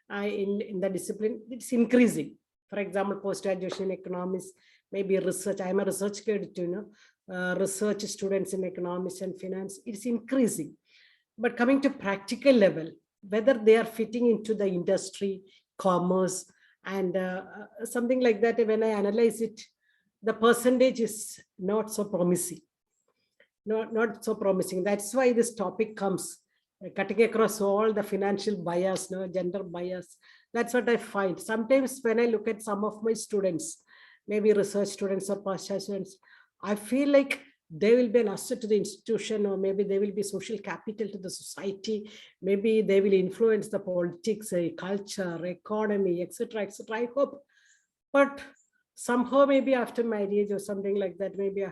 in the discipline, it's increasing. For example, post-graduation in economics, maybe research. I'm a research kid too, research students in economics and finance, it's increasing. But coming to practical level, whether they are fitting into the industry, commerce, and something like that, when I analyze it, the percentage is not so promising. Not so promising. That's why this topic comes, cutting across all the financial bias, gender bias. That's what I find. Sometimes when I look at some of my students, maybe research students or postgraduate students, I feel like they will be an asset to the institution, or maybe they will be social capital to the society. Maybe they will influence the politics, culture, economy, etc., etc. I hope. But somehow, maybe after marriage or something like that, maybe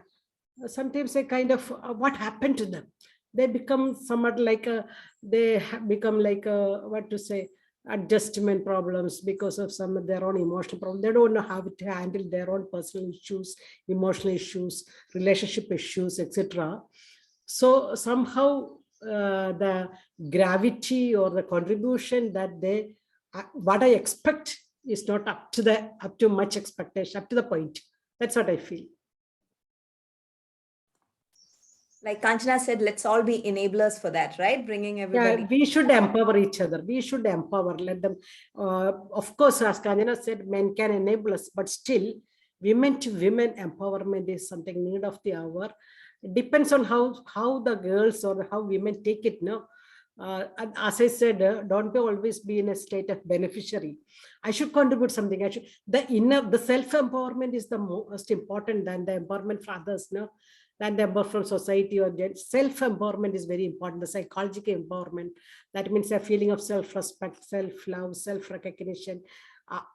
sometimes a kind of what happened to them? They become somewhat like what to say, adjustment problems because of some of their own emotional problems. They don't know how to handle their own personal issues, emotional issues, relationship issues, etc. So somehow the gravity or the contribution that they, what I expect is not up to much expectation, up to the point. That's what I feel. Like Kanchana said, let's all be enablers for that, right? Bringing everybody. Yeah, we should empower each other. We should empower, let them. Of course, as Kanchana said, men can enable us, but still, women to women empowerment is something need of the hour. It depends on how the girls or how women take it. No, as I said, don't always be in a state of beneficiary. I should contribute something. The self-empowerment is the most important than the empowerment for others. No. Than the empowerment from society or self-empowerment is very important. The psychological empowerment, that means a feeling of self-respect, self-love, self-recognition.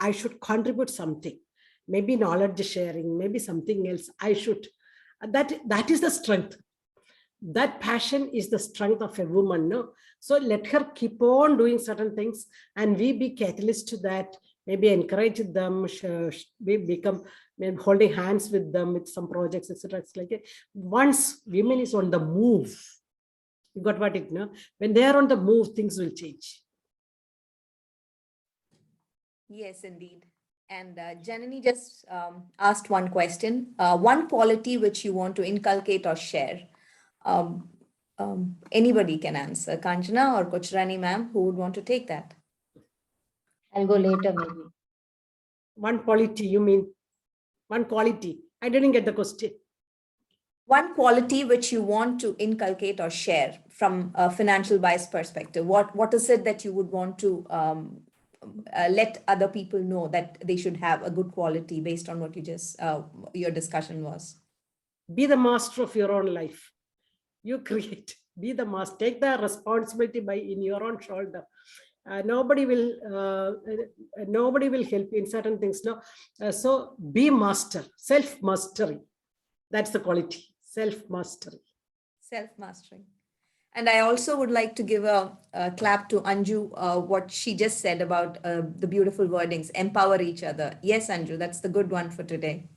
I should contribute something, maybe knowledge sharing, maybe something else. I should. That is the strength. That passion is the strength of a woman. No, so let her keep on doing certain things, and we be catalyst to that. Maybe encourage them, we become maybe holding hands with them with some projects, etc. It's like once women is on the move, you got what it now. When they are on the move, things will change. Yes, indeed. And Janani just asked one question. One quality which you want to inculcate or share. Anybody can answer. Kanchana or Kochirani ma'am, who would want to take that? I'll go later, maybe. One quality, you mean? One quality. I didn't get the question. One quality which you want to inculcate or share from a financial bias perspective. What is it that you would want to let other people know that they should have a good quality based on what you just, your discussion was? Be the master of your own life. You create, be the master, take the responsibility in your own shoulder. Nobody will help you in certain things. No, so be master, self-mastery. That's the quality, self-mastery. Self-mastering. And I also would like to give a clap to Anju, what she just said about the beautiful wordings, empower each other. Yes, Anju, that's the good one for today.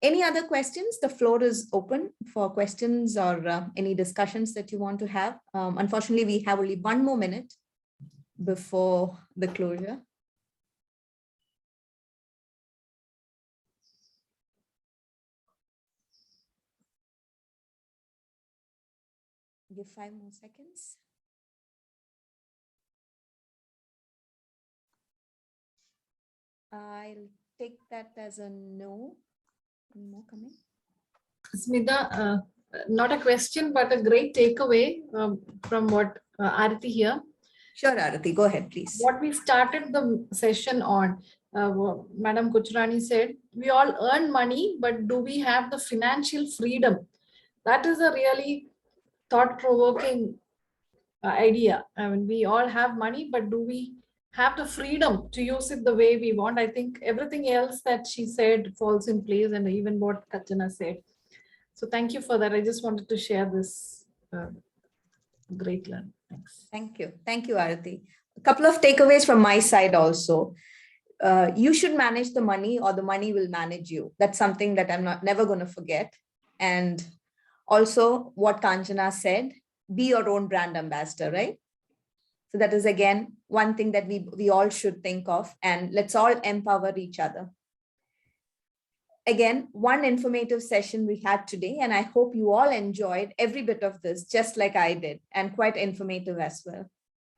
Any other questions? The floor is open for questions or any discussions that you want to have. Unfortunately, we have only 1 more minute before the closure. Give 5 more seconds. I'll take that as a no. Any more coming? Smita, not a question, but a great takeaway from what Arati here. Sure, Arati, go ahead, please. What we started the session on, Madam Kuchrani said, we all earn money, but do we have the financial freedom? That is a really thought-provoking idea. I mean, we all have money, but do we have the freedom to use it the way we want? I think everything else that she said falls in place, and even what Kachana said. So thank you for that. I just wanted to share this great learn. Thanks. Thank you. Thank you, Arati. A couple of takeaways from my side also. You should manage the money or the money will manage you. That's something that I'm never going to forget. And also what Kanchana said, be your own brand ambassador, right? So that is again, one thing that we all should think of, and let's all empower each other. Again, one informative session we had today, and I hope you all enjoyed every bit of this, just like I did, and quite informative as well.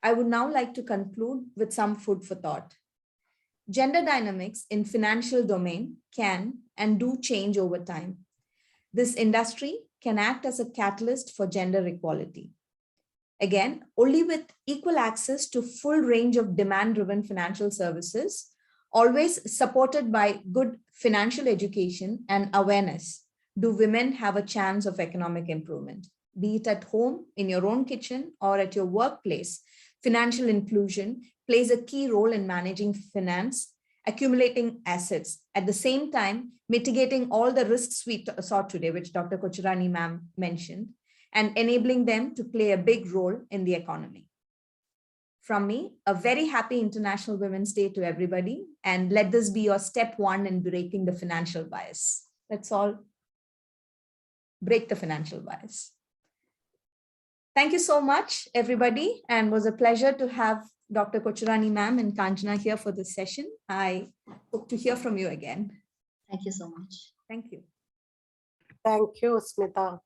I would now like to conclude with some food for thought. Gender dynamics in financial domain can and do change over time. This industry can act as a catalyst for gender equality. Again, only with equal access to full range of demand-driven financial services, always supported by good financial education and awareness, do women have a chance of economic improvement. Be it at home, in your own kitchen, or at your workplace, financial inclusion plays a key role in managing finance, accumulating assets, at the same time, mitigating all the risks we saw today, which Dr. Kuchrani ma'am mentioned, and enabling them to play a big role in the economy. From me, a very happy International Women's Day to everybody, and let this be your step 1 in breaking the financial bias. Let's all break the financial bias. Thank you so much, everybody, and it was a pleasure to have Dr. Kuchrani ma'am and Kanchana here for this session. I hope to hear from you again. Thank you so much. Thank you. Thank you, Smita.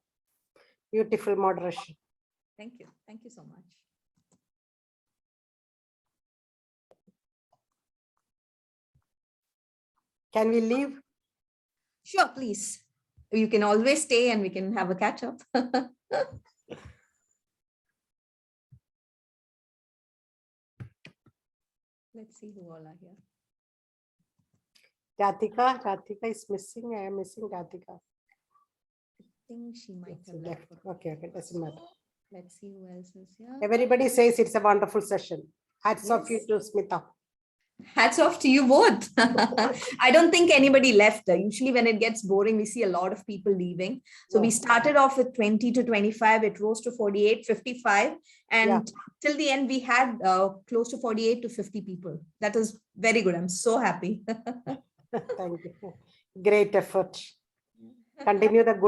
Beautiful moderation. Thank you. Thank you so much. Can we leave? Sure, please. You can always stay and we can have a catch up. Let's see who all are here. Ratika is missing. I am missing Ratika. I think she might have Yeah. left. Okay, doesn't matter. Let's see who else is here. Everybody says it's a wonderful session. Hats off you to Smita. Hats off to you both. I don't think anybody left. Usually when it gets boring, we see a lot of people leaving. So we started off with 20 to 25, it rose to 48, 55. And till the end, we had close to 48 to 50 people. That is very good. I'm so happy. Thank you. Great effort. Continue the good